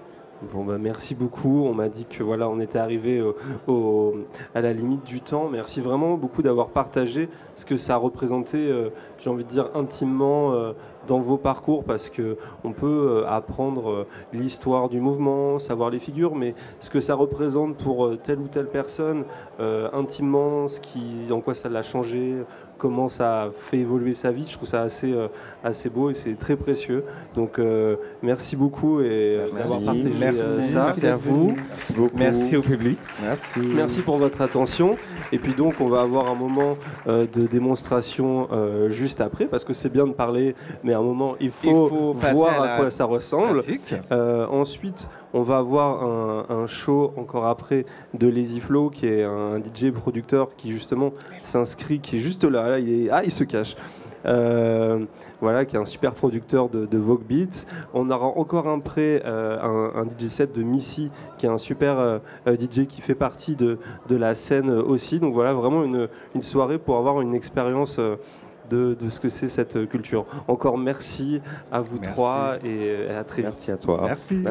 A: Bon, merci beaucoup. On m'a dit que voilà, on était arrivé à la limite du temps. Merci vraiment beaucoup d'avoir partagé ce que ça a représenté, j'ai envie de dire intimement dans vos parcours, parce que on peut apprendre l'histoire du mouvement, savoir les figures, mais ce que ça représente pour telle ou telle personne intimement, en quoi ça l'a changé, comment ça a fait évoluer sa vie, je trouve ça assez beau et c'est très précieux. Donc merci beaucoup et d'avoir partagé ça.
B: Merci à vous.
C: Merci beaucoup.
B: Merci au public.
A: Merci pour votre attention. Et puis donc on va avoir un moment de démonstration juste après, parce que c'est bien de parler, mais à un moment il faut voir à quoi ça ressemble. Ensuite on va avoir un show encore après de Lazy Flow, qui est un DJ producteur qui justement s'inscrit, qui est juste là, il se cache. Voilà, qui est un super producteur de Vogue Beats. On aura encore après un DJ set de Missy, qui est un super DJ qui fait partie de la scène aussi. Donc voilà, vraiment une soirée pour avoir une expérience de ce que c'est cette culture. Encore merci à vous trois et à très vite.
C: Merci à toi.
B: Merci.